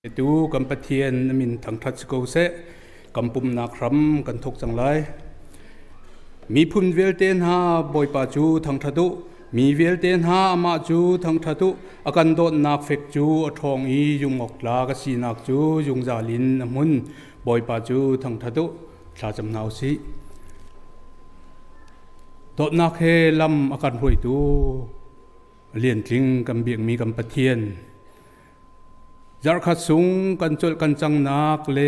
ตูกัมปะเทียนมินทังทัดสโกเซกัมปุมนาครัมกันทกจังไรมีพุนเวลเตนฮาบอยปาจูทังทัดุมีเวลเตนฮาอามาจูทังทัดุอากันโดนนาเฟกจูอทองอียุงออกลากสีนักจูยุงจาลินอมุนบอยปาจูทังทัดุชาจำนาวสิโดนนาเคลำอากันหวยตูเลียนจริงกัมเบียงมีกัมปะเทียนยาขัดสูงกันจดกันจังนักเล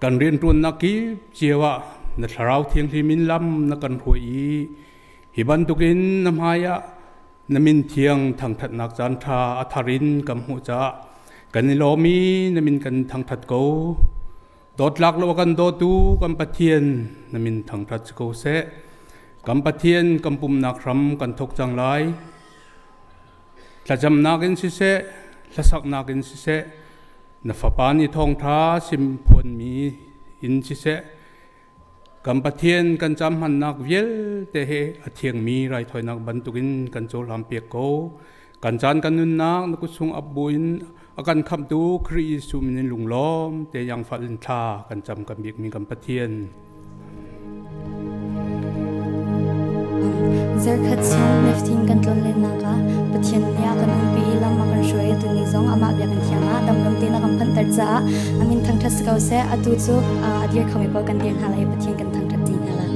กันเรียนรุ่นนักกีเจียวะนัทราวเทียงที่มินลำนักกันหวยฮิบันตุกินน้ำหายะนมินเทียงทางทัดนักจันทราอัธรินกัมหูจะกันนิโลมีนมินกันทางทัดโกโดดลักโลกันโดดูกัมปะเทียนนมินทางทัดโกเสกัมปะเทียนกัมปุมนักรำกันทกจังไรจะจำนักินสิเสละสักนักินสิเสนฟปานีทองท้าสิมพลมีอินสิเสกัมปะเทียนกันจำหันนักเวลเตะอเทียงมีไรถอยนักบรรทุกินกันโจลามเปียกโกกันจานกันนุนนักนักสุงอับบุญอาการคำดูครีสุมินลุงล้อมแต่ยังฟันทากันจำกันเบียกมีกัมปะเทียนเจอขัดสงเนฟทิงกันตลอดนักปะเทียนยากันอุปีลำมากันช่วยตุนิจงอามาเบียกันเทียงดำดำตีนักพันตัดจ้าอามินทางทัศเกาเสอดูจูเดียร์เขาไม่พอกันเดียงหาไรปะเทียนกันทางทัดจีนละ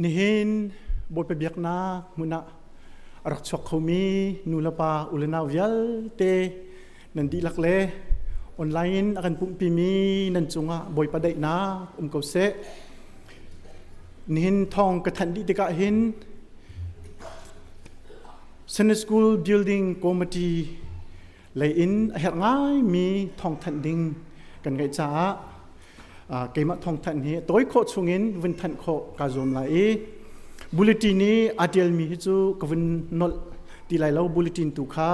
นี่เห็นบทไปเบียกนามุนะรักชกเขามีนูลปาอุลนาวิลเตนันดีลักเลออนไลน์อาการปุ่มปีมีนันจุงะบอยประเดนาเขาเสนี่เห็นทองกระทันดีเด็กเห็น Sunday School Building Committee เลยอินเหตุง่ายมีทองทันดิงกันไงจ้าเกมทองทันเฮตัวโคชงอินวินทันโคกาจอมไลบุลเลตินนี้อาเดียลมีฮิจูกวินนอลตีไลเล่าบุลเลตินตุขา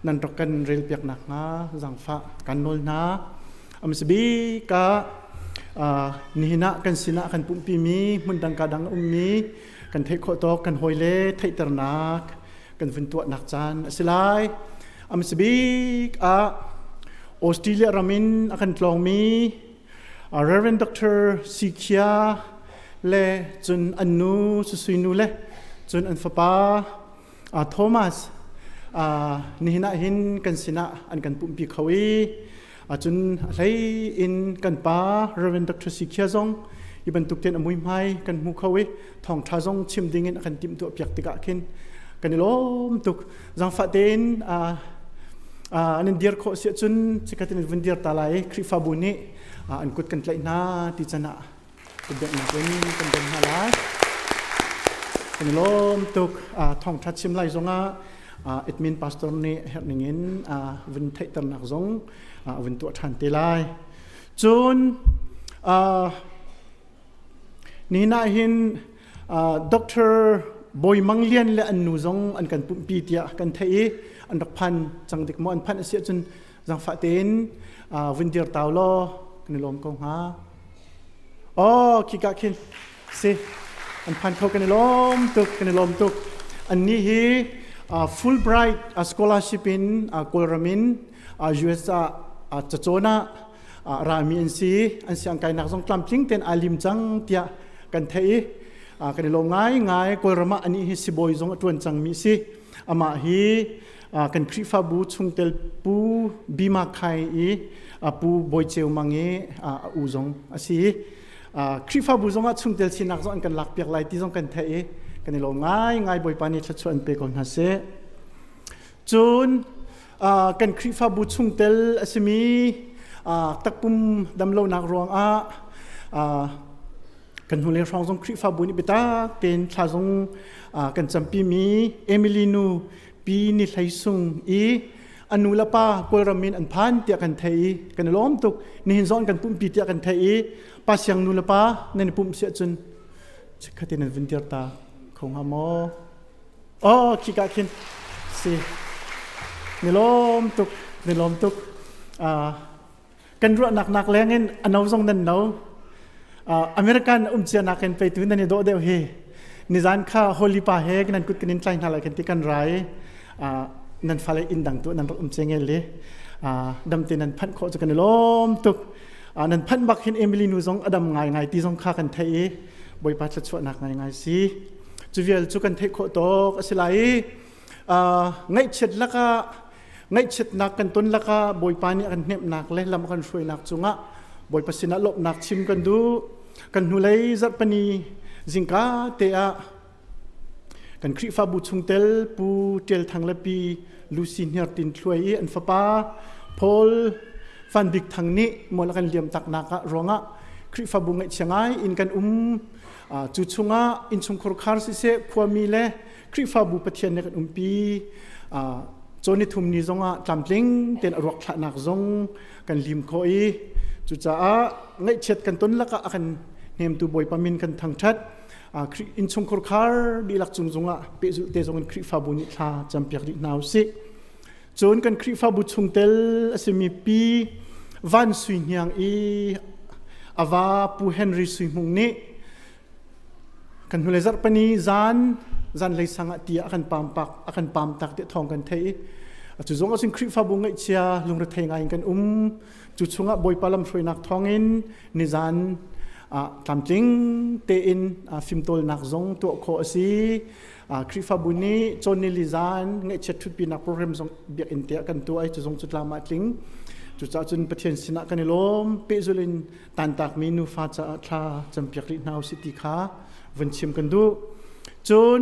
นันรักกันเรลเปียกนักงาจังฟ้ากันนอลนาอเมสบีกานี่นะกันสินะกันปุ่มปีมีมันดังกาดังมีกันเทโคโตกันหอยเล่ไทตรนักกันฟินตัวนักจานสิไลอเมสบีกออสเตรเลียรามินกันลองมี Reverend Dr. Khia เล่จนอันนูสุยนูเล่จนอันฟ้าโทมัสนี่นะเห็นกันสินะอันกันปุ่มปีเขาอีจนไรอินกันป้า Reverend Dr. Khia ซงอีบันตุกเตียนอมุยไม้กันมูเขาอีทองท้าซงชิมดิ่งอันกันติมตัวเปียกติกะขึ้นกันล้มตุกจังฟ้าเต็นอันนั้นเดียร์โคเสียจนสิกตินวันเดียร์ตาไลคริฟาบุนีอันกุดกันไลน่าที่จะน่ะกุดเด็กนักเรียนกันเดินหาลายกันล้มตุกท่องทัดชิมไลซงเอ็ดมินพาสตอร์นี่เห็นอย่างนี้วันไทยตระหนักซงวันตัวทันเตลัยจนนี่น่าเห็นดร.บอยมังเลียนและอันนูซงอันกันปุ่มปีเตียกันไทยอันรักพันจังเด็กมออันพันเสียจนจังฟ้าเต็นวันเดียร์ตาวล้อกันล้มกงหาคิกะคินสิอันพันเขากันล้มตุกกันล้มตุกอันนี้ฮีFulbright scholarship in Kolramin US จะโจนะรามีอันซีอันเสียงไก่นักสงครามทิ้งเต็นอาลิมจังเตียกันเทยกันลงง่ายกอลรามาอันนี้ฮิสิบอยจงตวนจังมีสิอามาฮีกันคริฟาบูชุงเตลปูบีมาไคปูบอยเจลมังเออูจงอาศิคริฟาบูจงชุงเตลสินักจงกันหลักเปียกไหลที่จงกันเทยกันลงง่ายบ่อยปานิชัดชวนไปก่อนฮะเสจนกันคริฟาบุชุงเตลอสมีตักปุ่มดำโลนักรวงกันหุ่นเลี้ยงรองจงคริฟาบุนิเบต้าเป็นชาจงกันจำปีมีเอมิลีนูปีนิไลซุงอนุลปากอลรามินอันพันเตียกันไทยกันล้อมตุกนี่เห็นซ้อนกันปุ่มปีเตียกันไทยปัสยังนุลปาในปุ่มเสียจนจะขัดในวินเดียร์ตาคงหามคิกะคินสิในลมตุกกันรัวหนักแรงเงินอันเอาทรงนั้นเอาอเมริกันเชียนักเงินไปถึงนั่นโดดเดียวเฮนิจานข้าฮอลลีปาเฮกันนั่นกุดกันนินไลน์อะไรกันที่กันไรนั่นฟ้าเลยอินดังตัวนั่นเชียงเงินเลยดำเตนันพันโคจะกันในลมตุกนั่นพันบักเห็นเอมิลีนูซงอดัมง่ายที่ซงข้ากันไทยบ่อยปัดชัดชวนหนักง่ายสิจูเวลจูกันเทคโคโตก็สิไลไงเช็ดละก็ไงเช็ดนักกันต้นละก็บอยปานี่กันเน็บหนักเลยลำกันช่วยหนักจุงะบอยปัสสินะลบหนักชิมกันดูกันหูเลยจัดปนีจิงกาเตะกันคริฟาบุชุงเตลปูเตลทางละปีลูซินเฮียร์ตินช่วยอันฟ้าป้าพอลฟันบิกทางนี้มอลกันเลียมตักนักร้องะคริฟาบุไงเชียงไงอินกันจุดชงอินชงครคาร์สิเซพวมีเล่คริฟาบุปเทียนในกันปีโจนิทุมนิจงตามลิงเต็นอรวกขนักจงกันลิมโคอีจุดจ้าไงเช็ดกันต้นละก็กันเนมตูบอยปามินกันทางชัดอินชงครคาร์ดีลักจงเปจุเตจงกันคริฟาบุนิทาจำเปียกดินาวสิโจนกันคริฟาบุชงเตลสมีปีวันสุยยังอาวาปูเฮนรี่สุยมุงนี้กันหุ่นเลจัดปนีจานเลยสังเตียกันปามปักกันปามตักเตะทองกันเทยจุดจงอาศัยคริฟาบุงไอเชียลงระเทงไงกันจุดชงบอยปาลัมช่วยนักทองอินนิจานทำจริงเตอินฟิมโตลนักจงตัวโคสีคริฟาบุนีโจนิลิจานไงเช็ดทุดปีนักโปรแกรมจงเบียกอินเตียกันตัวไอจุดจงจุดลามาจริงจุดจ้าจุนประเทศสินะกันในลมเปจุลินตันตักเมนูฟ้าจะทาจำเปียกลินาวสิติขา วันชิมกันดูจน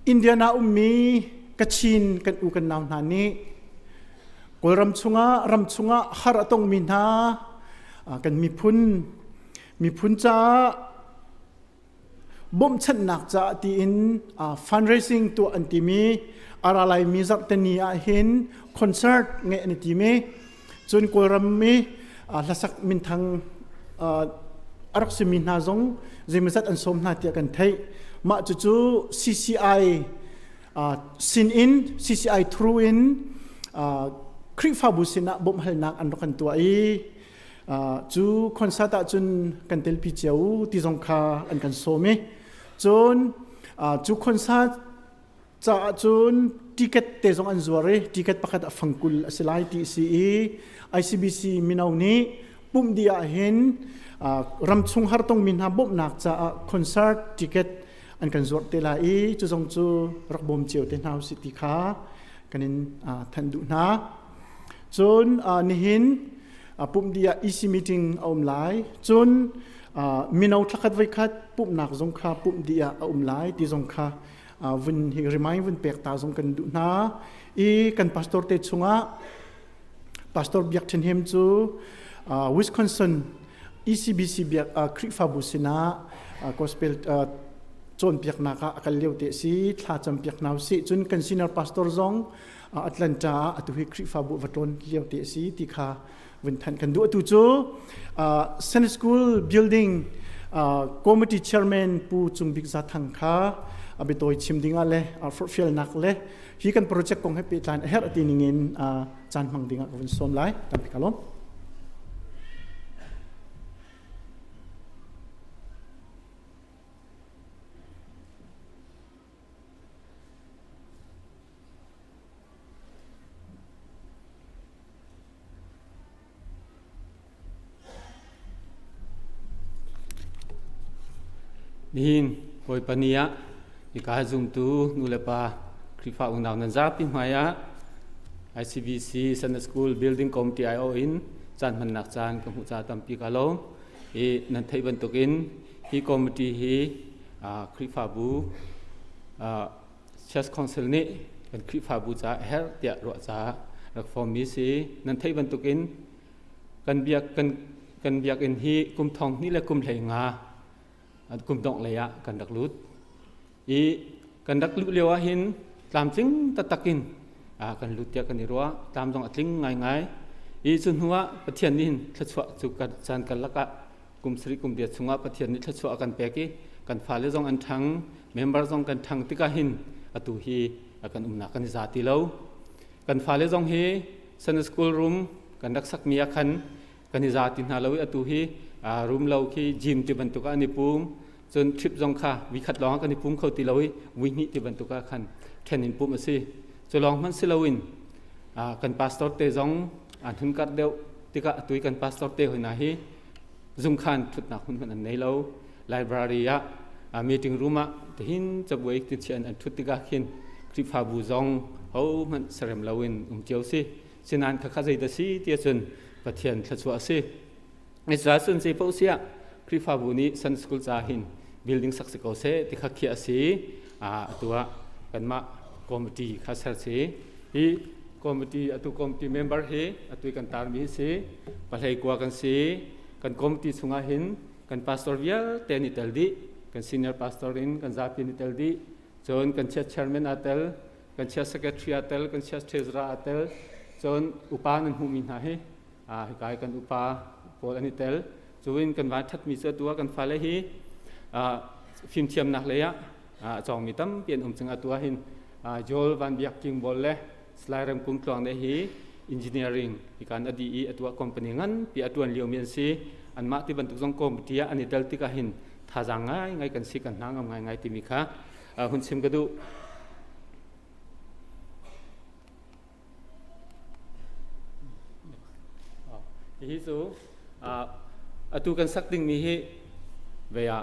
อินเดียนามีกัชินกันอุกันนาวนานี้กอลรำชุงะฮาร์ตงมินากันมีพุนจ้าบ่มชันนักจ้าที่อินfundraising ตัวอันที่มีอะไรมีจักรนีอาเห็นคอนเสิร์ตเงี้ยอันที่มีจนกอลรำมีลักษณะมินทางอารักษมินาจงจะมีสัตอันสมนาที่กันไทยมาจู่ๆ CCI sin in CCI through in คริฟาบุสินะบ่มหัลนักอันรักันตัวจู่คอนเสิร์ตจนกันเตลพิเจียวที่จงคาอันกันโซมิจนจู่คอนเสิร์ตจะจนติเกตเตจงอันจวรีติเกตประกาศฟังกุลสลายที่CE ICBC มินาวนี้ปุ่มเดียเห็นรำชุงฮาร์ตงมินหาบ่มนักจะคอนเสิร์ตติเกตอันกันจวดเตลายจู่จงจู่รักบ่มเจียวเตนฮาวสิติขากันนินทันดูนะจนนี่เห็นปุ่มเดียEC meeting เอาไลจนมินาวทักขัดไว้ขัดปุ่มนักจงคาปุ่มเดียเอาไลที่จงคาวันที่ริมายวันเปียกตาจงกันดูนะกันพาสตอร์เตชุงะพาสตอร์เบียกเทนเฮมจูWisconsin ECBC เบียกคริฟาบุสินะกอสเปลจนเปียกนักอักเลียวเตสีท้าจำเปียกนาวสิจนกันซีเนียร์พาสตอร์จงAtlanta ตุหิคริฟาบุวัตรนเลียวเตสีที่ขาวันทันกันดูตุจูSunday School Building Committee Chairman ผู้จุงบิกซาทังขาอาบิโตยชิมดิ้งอะไรฟอร์ฟิลนักเลยฮีกันโปรเจกต์ของให้ปีตานเฮร์ตีนิงินจานมังดิ้งกับวันส้มไล่ตามพิกาลมนินปอยปนียะอีกาจุมตูนูเลปาคริฟาอุนาวนันซาปิมายะ ICBC Sunday School Building Committee IO in จานมันนักจานกับหัวใจตามปีกาโลนันไทยบรรทุกินฮีคอมมิตี้ฮีคริฟาบูเชสคอนเซิลนี่กันคริฟาบูจ้าเฮร์เตียรัวจ้ารักฟอร์มิซีนันไทยบรรทุกินกันเบียกอินฮีกุมทองนี่และกุมไหลงากุมดองเลยะกันดักลุดกันดักลุดเลียวหินตามจริงตักินกันลุดเตียกันนี่รัวตามตรงอัดลิงง่ายส่วนหัวปะเทียนนี่ทัศวะจุกันจานกันละกะกุมสริกุมเดียดสุงะปะเทียนนี่ทัศวะกันเปกี้กันฟ้าเลจงอันทังเมมเบอร์จงกันทังติกาหินตุฮีกันนักกันจาติเลวกันฟ้าเลจงฮีซันสคูลรูมกันดักสักมีคันกันจาตินาเลวตุฮีรูมเราที่จิมที่บรรทุกอันนี้ปุ่มจนทริปจงค่ะวิคัดร้องกันนี้ปุ่มเขาตีเราวิ่งนี่ที่บรรทุกคันแทนนินปุ่มมาสิจะลองมันสิเราวินกันพาสตอร์เตจงทุนกัดเดียวที่ก็ตุยกันพาสตอร์เตหัวหน้าฮีจุงคันทุกนักคนอันนี้เราไลบรารีอะมีติ้งรูมะที่หินจะบวกติดเชียนอันทุกที่ก็หินคลิปฟาบูจงเขามันเสริมเราวินเจียวสิสินันข้าใจแต่สิที่จนปะเทียนทัศวะสิในสระส่วนสีเปาเสียคริฟาบุนีซันสกุลจาหินบิลดิ้งสักสิกเอาเสที่ขักเขียสีตัวกันมาคอมมิตี้ข้าศึกสีฮีคอมมิตี้ตัวคอมมิตี้เมมเบอร์ฮีตัวกันตามมีสีปะเลยกว่ากันสีกันคอมมิตี้สุงาหินกันพาสตอร์เวียเตนิเตลดีกันซีเนียร์พาสตอร์อินกันซาปินิเตลดีจนกันเชียร์เชอร์แมนอาเตลกันเชียร์เซคเรทรีอาเตลกันเชียร์เทสราอาเตลจนอุปานันหูมินหาฮีกายกันอุปาพออันนี้เตลจวินกันวัดทัดมีเสื้อตัวกันฟ้าเลยฮีฟิล์มเทียมนักเลยอะจองมีตั้มเปลี่ยนจังตัวหินโจลวันเบียกกิงบอลเลยสไลด์รำกุ้งกลางเลยฮีอินจิเนียริงอีการอดีตัวคอมพานีงั้นปีตัวเลี้ยวเมียนซีอันมาที่บรรทุกจงคอมพิวเตอร์อันนี้เดลติกาหินท่าจางง่ายกันสิกันนั่งง่ายที่มีค่ะหุ่นซิมก็ดูฮีสูตัวกันสักดิ่งมีฮีเวีย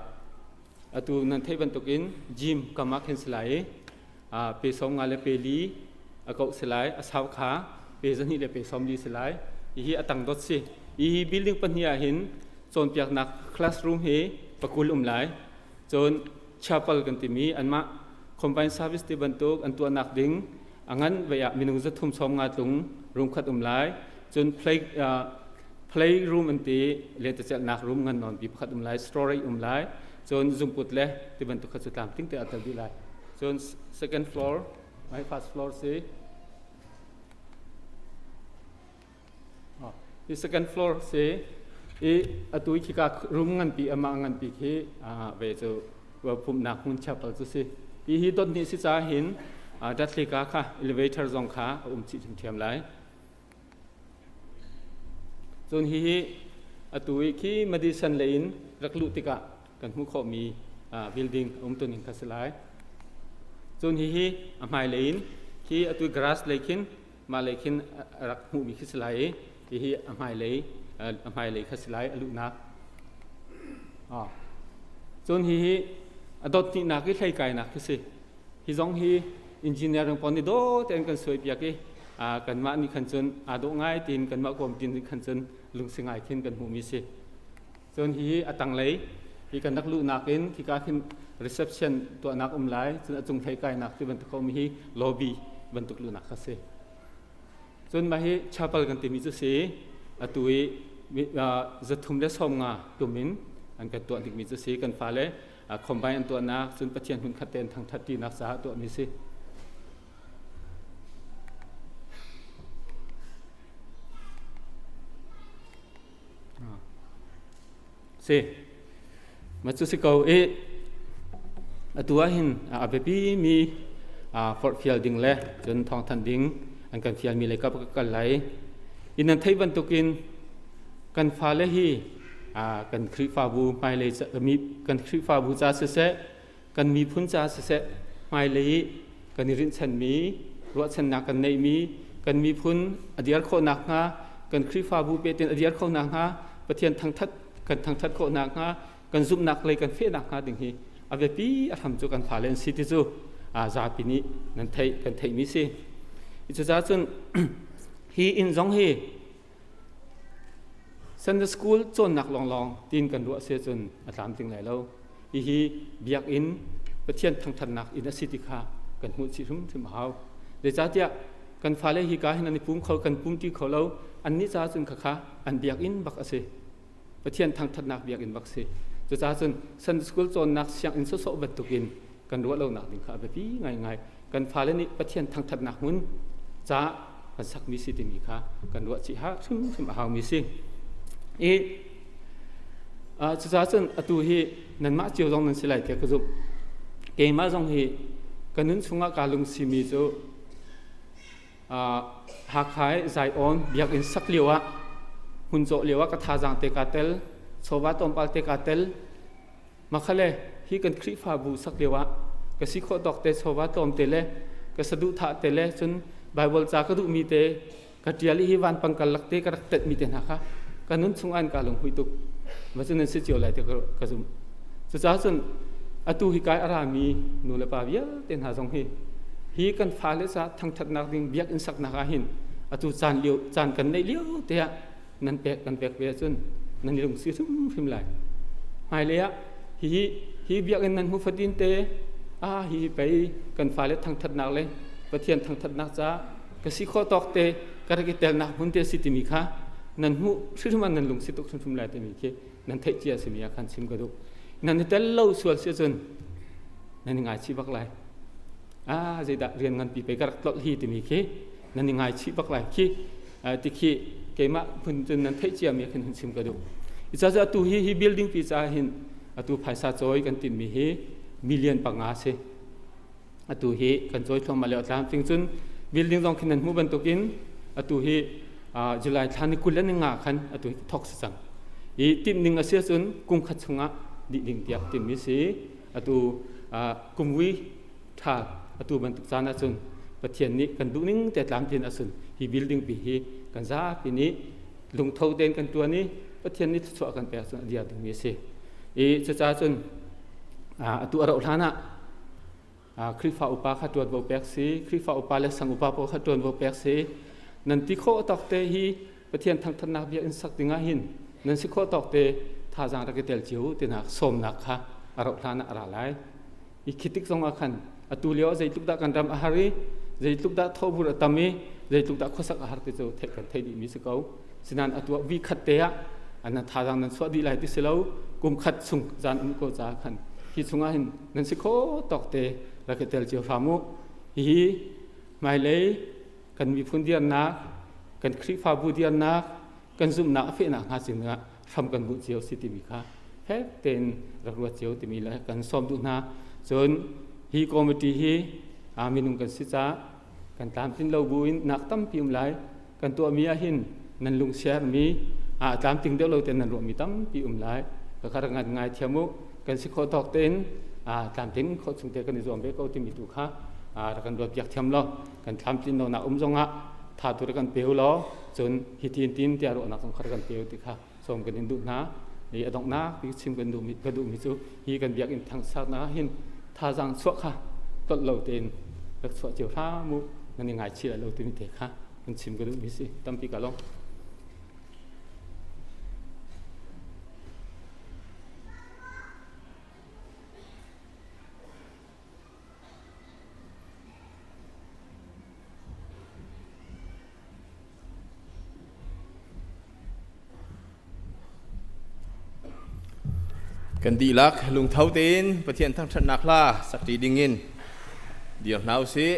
ตัวนั้นที่บรรทุกินจิมกับมาร์คเฮนสไลด์ไปซ้อมงานเลยไปลีก็สไลด์สาวขาไปจะนี่เลยไปซ้อมลีสไลด์ฮีตั้งดอทสิฮีบิลดิ้งปัญญาหินโซนเปียกนักคลาสรูมฮี ประกุลหลายจนชาพัลกันติมีอันมาคอมไบน์เซอร์วิสที่บรรทุกอันตัวนักดิ้งอันนั้นเวียมีนุจะทุ่มซ้อมงานตรงรูมขัดหลายจนplay room อันที่เรียนแต่จะนักรูมงานนอนปีขัดหลาย story หลายจนซุ่มปุดเล่ที่บรรทุกขัดสุดตามทิ้งแต่อัตวิไลจน second floor ไม่ first floor สิที่ second floor สิอัตุยคิการูมงานปีอามังงานปีที่เวจูว่าผมนักหุ่นชับเอาจุสิฮีต้นนี้สิจะเห็นดัดเล็กค่ะ elevator จงขาจิตเทียมไรจนฮีอัตุยคีมาดิสันเลนรักลุติกะกันมุขมีbuilding ตัวนี้คัสไลจนฮีอามายเลนคีอัตุย grass เลคินมาเลคินรักหูมีคัสไลฮีอามายเลคัสไลอลุนักจนฮีอดตินักที่ใช้ไก่นักคือสิฮิจงฮีอินจิเนียร์ปนดิโดเต็นกันสวยเปียกกันมานี่ขันจนดง่ายตีนกันมากรมตีนขันจนลุงสิงไอขึ้นกันหูมีสิจนฮีตังเลยฮีกันนักลุนักเองที่การขึ้น reception ตัวนักไลจนจงใช้ไก่นักที่บรรทุกเขามีฮี lobby บรรทุกลุนักคือสิจนมาฮีชาพัลกันติมีจุสิตัวจะทุ่มเล็กส่งงาตัวมินอันกันตัวที่มีจุสิกันฟ้าเลยคอมไบน์ตัวนักจนปะเทียนหุ่นขัดเต็นทางทัดตีนักษาตัวมีสิมาจุสิเกาตัวหินเบบี้มีฟอร์ดฟิลดิ้งเล่จนทองทันดิ้งอันกันฟิลมีอะไรก็กันไหลอินนันไทยบรรทุกินกันฟ้าเลยฮีกันคริฟาบูไม่เลยมีกันคริฟาบูจ้าเสะกันมีพุนจ้าเสะไม่เลยกันรินชันมีรัวชันนักกันในมีกันมีพุนอดีตโคนักงากันคริฟาบูเป็นอดีตโคนักงาประเทศทางทัดกันทางทัดโคนักงากันซุ่มนักเลยกันเฟียนักงาดึงฮีอาเวปีทำจุกันผ่าเลนซิติจูจาปีนี้นั่นไทยกันไทยมีสิอิจฉาจนฮีอินจงฮีSunday school จนนักลองตีนกันรัวเสียจนอาจารย์จึงไหนแล้วฮีเบียกอินประเทศทางทันนักอินสิติคากันหุ่นสิรุ่มถึงหาวเดี๋ยวจ้าเดียกันฟ้าเลยฮีกาให้นันปุ่มเขากันปุ่มที่เขาแล้วอันนี้จ้าจนค่ะอันเบียกอินบักเสประเทศทางทันนักเบียกอินบักเสจะจ้าจน Sunday school จนนักเสียงอินโซบรรทุกินกันรัวเราหนักดึงค่ะแบบนี้ง่ายกันฟ้าเลยนี่ประเทศทางทันนักหุ่นจ้ากันสักมีสิติมีค่ะกันรัวสิฮะถึงหาวมีสิจะจ้าจนตัวฮีนั่นมาเจียวตรงนั้นสิไหลเกี่ยวกับจุเกมมาตรงฮีกันนั้นช่วงการลงซีมีจูหากหายใจอ่อนอยากอินสักเลียวะหุ่นโจเลียวะกระทาจังเตกาเตลโซวาตอมปัลเตกาเตลมาขะเลยฮีกันคริฟาบูสักเลียวะกสิโคดอกเตโซวาตอมเตเลกสะดุทะเตเลจนไบเบิลจากระดูมีเตกัดยาลีฮิวันปังกัลลักเตกระเตมีเตนะคะกันนั้นช่วงอันการลงหุยตุกมาจนนั้นเสียเจียวไหลเตกระซุมจะจ้าจนตัวฮิกายอารามีนูเลปาเบียเต็นหาจงฮีกันฟ้าเลซ่าทั้งทัดนักดิ่งเบียกอินสักนักหินตัวจานเลี้ยวจานกันในเลี้ยวเตะนั่นแปลกกันแปลกเบียจนนั่นลงเสียซุ่มพิมไหลหายเลยฮีเบียกอินนั้นหูฟดินเตฮีไปกันฟ้าเลทั้งทัดนักเลยประเทียนทั้งทัดนักจ้ากสิข้อตอกเตกระกิเตลนักหุ่นเตสิติมิค่ะนั่นหูชื่อมันนั่นลงสิตุกชุนฟุมไลเตมีเคนั่นเทจียสมีอาการชิมกระดูกนั่นเตลเล่าส่วนเสียจนนั่นง่ายชีบักไลใจดักเรียนงานปีไปกระตลฮีเตมีเคนั่นง่ายชีบักไลคีติคีเกมาพุ่นจนนั่นเทจียมีอาการชิมกระดูกอิจฉาตัวฮีบิลดิ้งปีจ่าหินตัวภายซาจอยกันติดมีฮีมิลเลียนปังอาเซตัวฮีกันจอยทองมาแล้วตามจริงจนบิลดิ้งต้องขึ้นนั่นหูบันตุกินตัวฮีจุลัยทานิคุลนึงขันตัวทอกสังทีมหนึ่งอาเซียนกุมขัดชงะดิดิ่งเดียบทีมมิสีตัวกุมวิทาตัวบรรทุกจานอาสุนประเทศนี้กันดูนิ่งแต่ตามทีนอาสุนฮีบิลดิ้งปีฮีกันซาปีนี้ลงทุนเดินกันตัวนี้ประเทศนี้ช่วยกันไปอาสุนเดียบทีมมิสีจะจ้าจนตัวเราท่านะคริฟ้าอุปาขัดตัวบวกแปกซีคริฟ้าอุปาเลสังอุปาพอขัดตัวบวกแปกซีนั่นที่ข้อตอกเตฮีประเทศทางธนาเบียอินสักติงาหินนั่นสิข้อตอกเต ท่าจางรักเตลจิวตินักสมนักค่ะอารมณ์น่ะอะไรไลอีคิดติกสงอาคันอตุเลียวใจตุกตะกันรำอาหารีใจตุกตะทบุระตามีใจตุกตะข้อสักอาหารติโจเทกันไทยดีมิสเกาสินันอตัววิคัตเตียอันนั้นท่าจางนั้นสวัสดีไลติสิเลวกุมขัดสุงจานก็จาคันฮิสุงอาหินนั้นสิโคตอกเตรักเตลจิวฟามุฮีไม่เลยกันมีพุนเดียนนักกันคริฟาบูเดียนนักกันซุ่มนักเฟนักหาสิงห์ทำกันบุเจียวสิติมิค่ะเฮ้เป็นรักรัวเจียวติมีแล้วกันซ้อมดูนะจนฮีคอมมิตี้ฮีมีนุ่งกันสิจ้ากันตามทิ้งเราบุญนักตั้มพิมพ์ไลกันตัวมีอาหินนันลุงเชียร์มีตามทิ้งเดียวเราเต็นนันรวมมีตั้มพิมพ์ไลก็ขรงานง่ายเทียมุกันสิโคตอกเต็นตามทิ้งเขาสุงเตกันในส่วนเบก็ติมีตุค่ะรักกันรวมอยากเทียมเรากันตามทิ้งเราหน้าจงถ้าตัวกันเปลวล้อจนฮิตินตินที่อารมณ์นักต้องขรกันเปลวติค่ะสมกันอินดูนะนี่อดองนะพิชิมกันดูมิจูฮีกันเบียกอินทางศาสนาหินท่าจังสวะค่ะต้นเหล่าเต็นรักสวะเจียวท่ามุนั่นยังไงเชื่อเหล่าเต็นมิเตค่ะมันชิมกันดูมิสิตั้มปีกะลองกันดีลักลุงเท้าตีนประเทียนทั้งชนักล่าสักทีดิ่งินเดี๋ยวน้าวสิ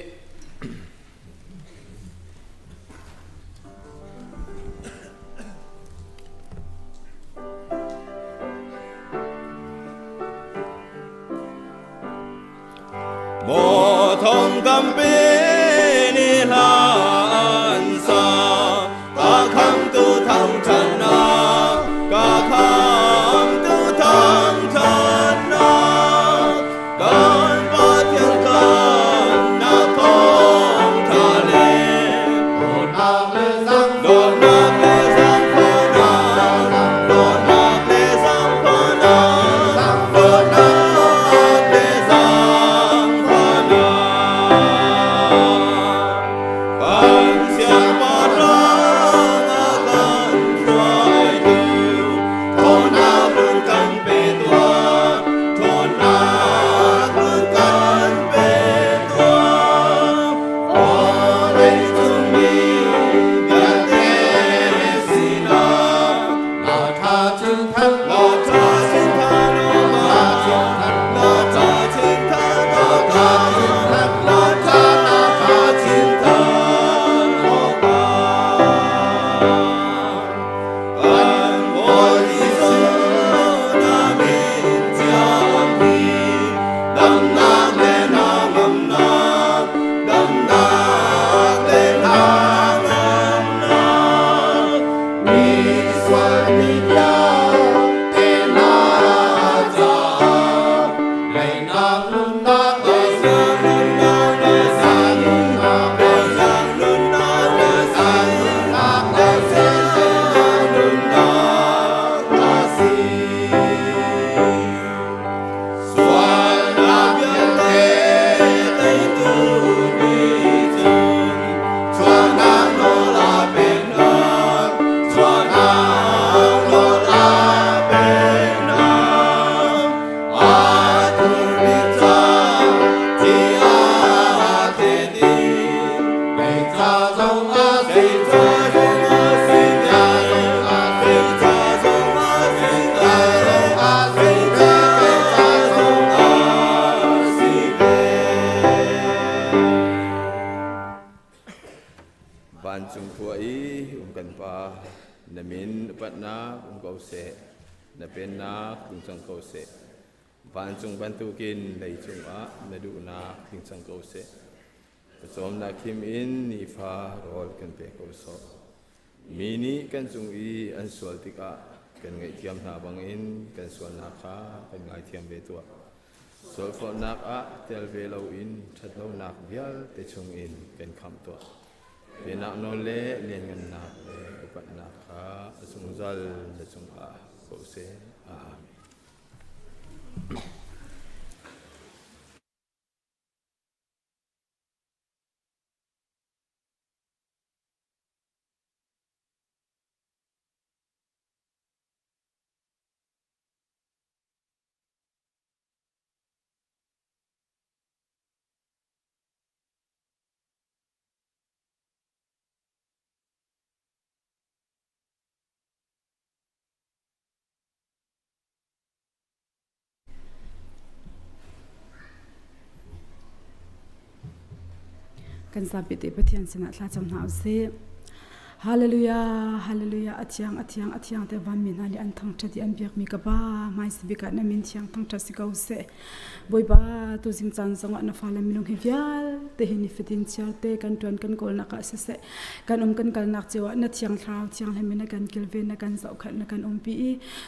โมทองกำปีนิลานสากาคำตูทำชนะกาคำตูทำชนะการปะเทียนกันนาทองทะเลโดนนักเลสังโดนนักเลสังพนาโดนนักเลสังพนาโดนนักเลสังพนากันเสียงปะร้องอาการช่วยดูโทนารุ่นกันเป็นตัวโทนารุ่นกันเป็นตัวโอ้เลยจุมีเดียเตสินาลาทาจึงทันลาทาจึงทันลาทาลาทาจึงทันลาทาจึงทันลาทาลาทาจึงทันโอ้กากันโอลิโซนามิจามีดังนักเลนางมนาดังนักเลนางมนามีสวัสดิยาเตนาจาเลนาลุนาเลสังลุนาเลสังลุนาเลสังลุนาเลสังลุนาเลสังลุนาลาสีสวรรค์นาเบียเตไตตูนิจุชวนนางโนลาเป็นนางชวนนางโนลาเป็นนางอาตุริจาที่อาเทดีเปิจาจงอาสิจาจงอาสิจาจงอาสิจาจงอาสิจาจงอาสิจาเปิจาจงอาสิเปบ้านจุงพัวอีกันปานามินปัตนาเกาเสนาเป็นนาคุงจังเกาเสบ้านจุงบันตุกินในจุงอานาดูนาคุงจังเกาเสผสมนาคิมอินนิฟารอลกันเปเกาโซมินิกันจุงอีอันสวลติกากันไงเทียมนาบังอินกันสวลนาคากันไงเทียมเบตัวสวลฟอนักอะเตลเวลาอินชัดเลานักเบียลเตชงอินกันคำตัวเป็นนักโนเลเลียนกันนักเลปัตนักคาสมุจัลจะจงอาโกเซอาเมน กันซาปิติปะเทียนสินะทลาจำหนาวเซฮาเลลูยาฮาเลลูยาอัตยังเตวันมินาลีอันทั้งชัดอันเบียกมีกบ้าไม่สิบิกะนามินที่ยังทั้งชัดสิกาอุเสบอยบ้าตัวจิงจันสงวนนาฟาลมิลงฮิวิอัลเตหินิฟิตินเชียเตกันตวนกันโกลนักเสเสกันกันกันนักเจวะนัดยังเท้าที่ยังให้มินากันกิลเวนนักกันสาวขันนักกันปี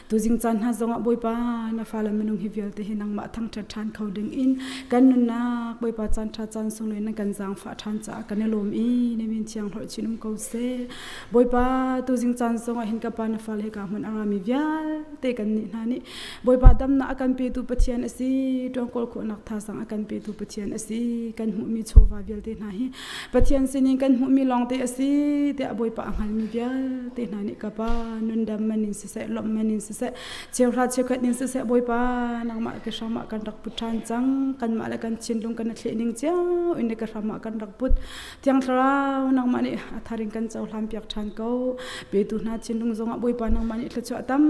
ตัวจิงจันหาสงวนบอยบ้านาฟาลมิลงฮิวิอัลเตหินังมาทั้งชัดทานเขาดึงอินกันนุนนักบอยบ้าจันทัดจันสงเลยนักกันจางฝาทานจากกันเนลมอีนามินที่ยังหอยชินุมเขาเสบอยป้าตัวจิงจันสงเห็นกับปานฟ้าเลยกับมันอารามิวิอัลเตกันนี่นานี่บอยป้าดำนักกันปีตุปเทียนสิดวงกอลขนักท่าสังกันปีตุปเทียนสิกันหูมีโชวาวิลเตนาฮีปเทียนสินี่กันหูมีลองเตสิเตบอยป้าหันมิวิอัลเตนานี่กับปานุนดำมันนินเสลลมมันนินเสเชียวราชเขัดนินเสบอยป้านางมาเกษมากันรักพุทธันจังกันมาแล้วกันชินลงกันเทนิงเจ้าอินเดกษมากันรักพุทธเทียงทรานางมานี่ทาริงกันเจ้าลำเปียกทันก็เปตุนาชินลุงจงอาบุยปานังมันอิทละจวตั้ม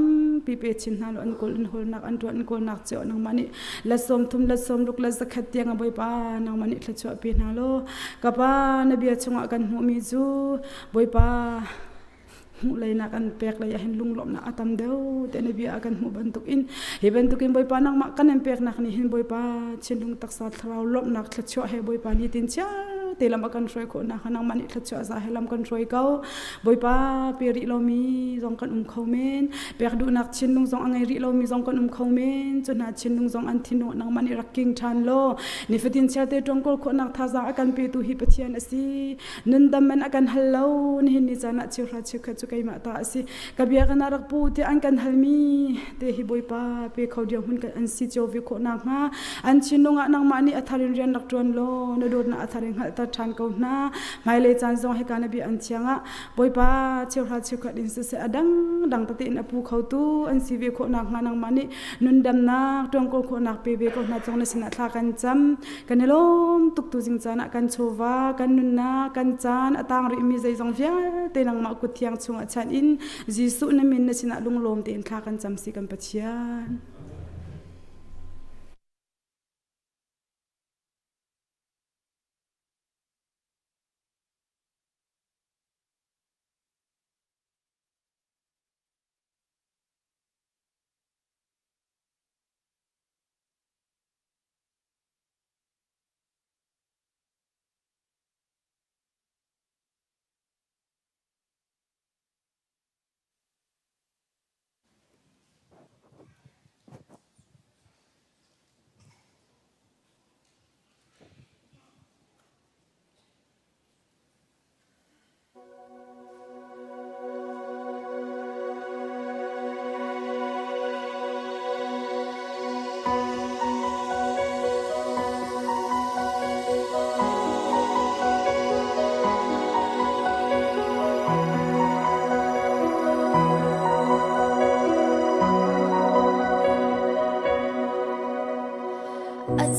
ปีเปชินนาลอันกอลอันโหนักอันตัวอันกอลนักเจ้านังมันอิละสมทุมละสมลุกละสักขัดเตียงอาบุยปานังมันอิทละจวปีนาโลกับปานบีจงอากันหูมิจูบุยปาหูเลยนักอันเปียกเลยเห็นลุงหลบนักอัตมเดียวแต่นบีอากันหูบรรทุกอินเห็นบรรทุกอินบุยปานังมักกันอันเปียกนักนี่เห็นบุยปาชินลุงตักษาทราวหลบนักละจวให้บุยปานี่ตินเช้าเตลำกันช่วยคนนะขณะมันอิทธิจะให้ลำกันช่วยเขาบอยป้าเปริเรามีจงกันเขาเมนเปียกดูนักชินลุงจงอังไงริเรามีจงกันเขาเมนจนนักชินลุงจงอันทิโนนังมันรักกิ้งทันโลนิฟิตินเชเตจงกอลคนนักท่าจะอากันเปตุฮิปเทียนสินันดำมันอากันฮัลโหลนี่นิจานะเชื่อรัชกจุกัยมาตาสิกับยากันรักปูที่อันกันฮัลมีเตฮิบอยป้าเปเขาเดียวหุ่นกันอันสิโจวิโคนักมาอันชินลุงอันนังมันนี่อัธรินเรียนนักจวนโลนโดนนักอัธรินหัลตทันเขาหน้าไม่เลยจันทร์จงให้การนบีอันเชียงะบอยป้าเชี่ยวราชขัดอินเสอดังตะตินอภูเขาตู้อันสีเวโคนักงานังมันนี่นุนดำนักดวงโกโคนักเปเวโคนักจงในสินะทากันจำกันเนลมตุกตุจิงจานะกันโชวากันนุนนากันจานอตังริมีใจจงเฟียเตนังมากุเทียงชงอัชันอินจีสุนมินในสินะลุงลมเตนทากันจำสิกันปัจเจียน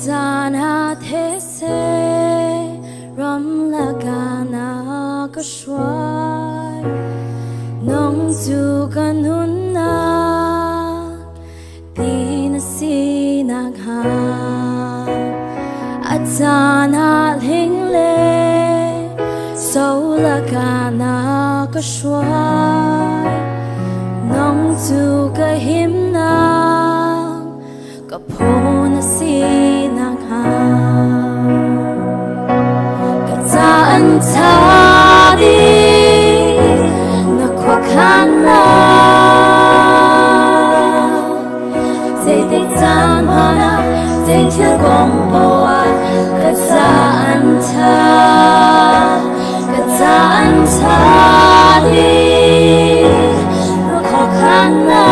จานาเทเสรำละกานาก็ช่วยน้องจูกันหุนนาตีนสีนักหาอาจารย์เฮงเลโซละกานาก็ช่วยน้องจูก็หิมนาก็พนสีนักหากะจานชาดีนักขวาขันลาใจติดจานพานาใจเที่ยวกงปวดกะจานชากะจานชาดีนักขวาขันลา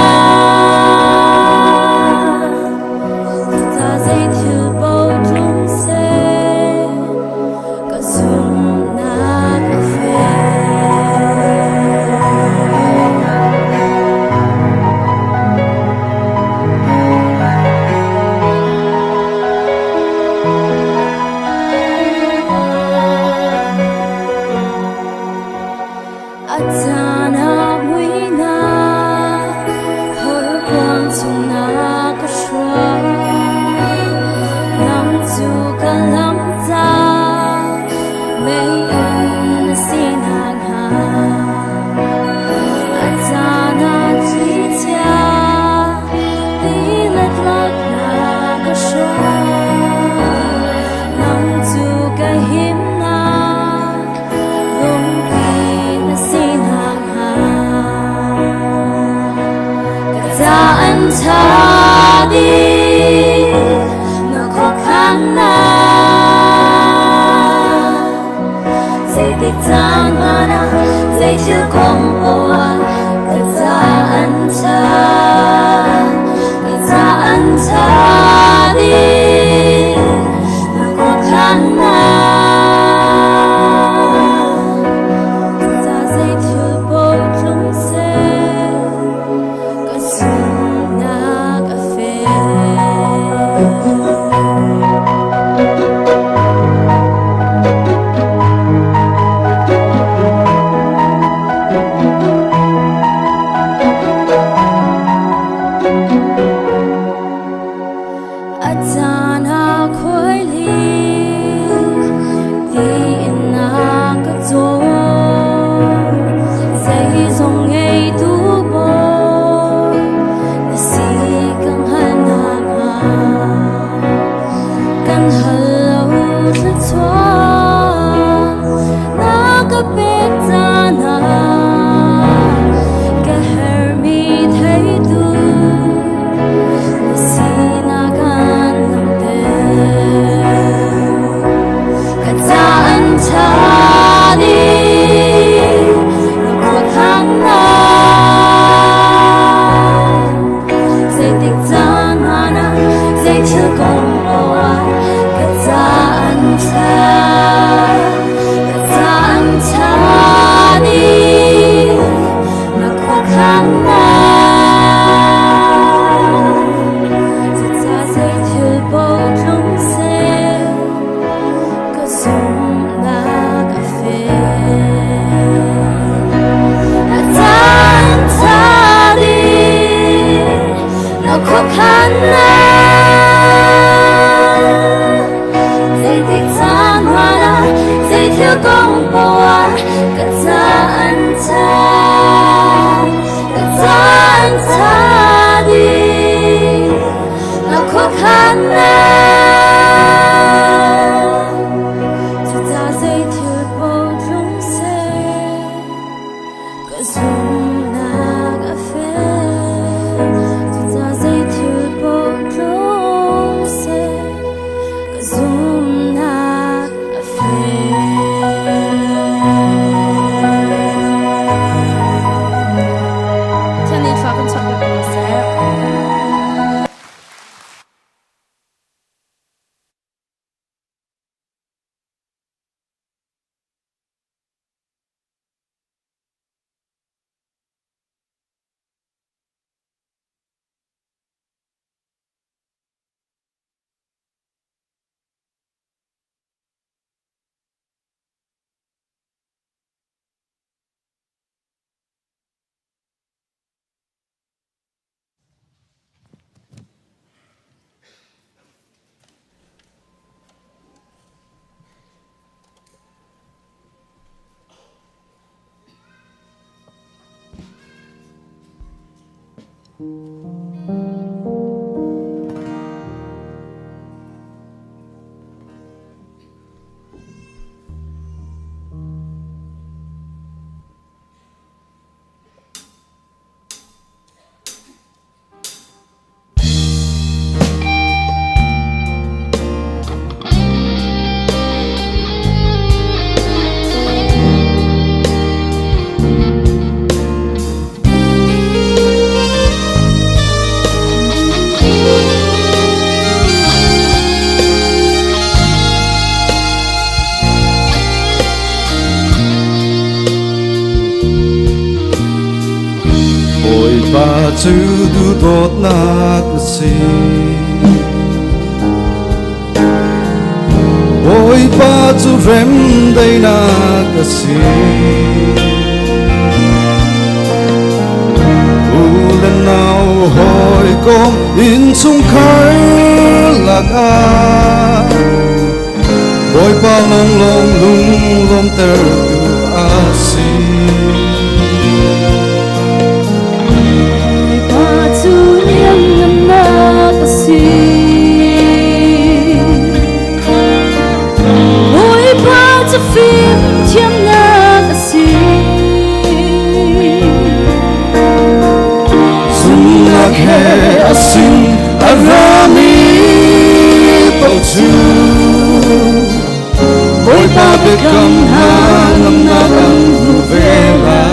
dây chiều công hoa cất ra ăn cha đi là cuộc khăn Chu du dot na kasi Oi pa chu rem dai na kasi Ulen nau hoi kom in chung khai laga Oi pa long long lung lom ter tu asi Ôi ba cho phim chiêm na cả si Sung na khe asin arami tau chu Ôi ba be kam ha nam na kan nu vela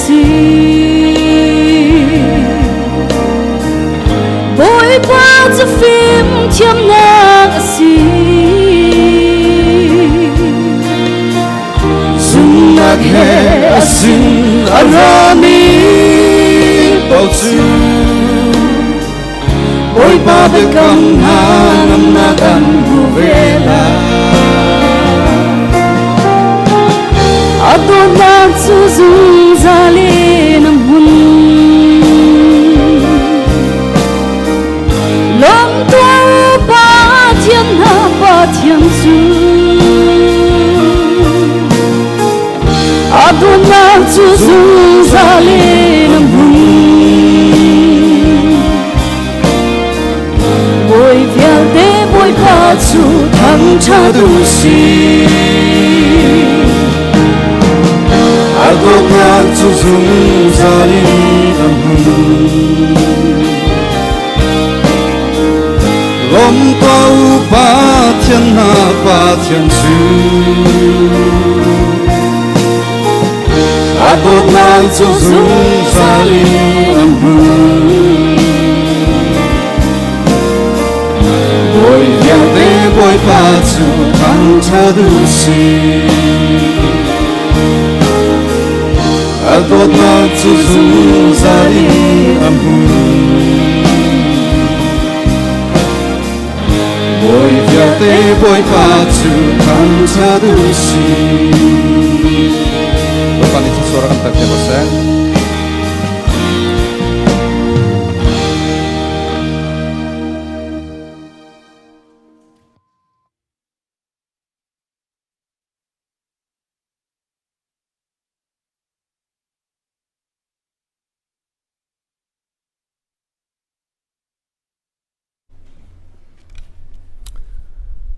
si boy pa cha phim thiam na si Sunat he asin arami bao chu boy pa be kam na nam na kan hu vela adona chu zum zali nam hun lom to pa thiam na pa thiam chu adona chu zum zali nam hun boy vial de boy pa chu thang cha du si Adona chu zum zali nam hun Lom tau pa thian na pa thian chu Adona chu zum zali nam hun Boy vial de boy pa chu thang cha du si Adona chu zum zali nam hun Boy vial de boy pa chu thang cha du si Bukan itu suara kan tak bosan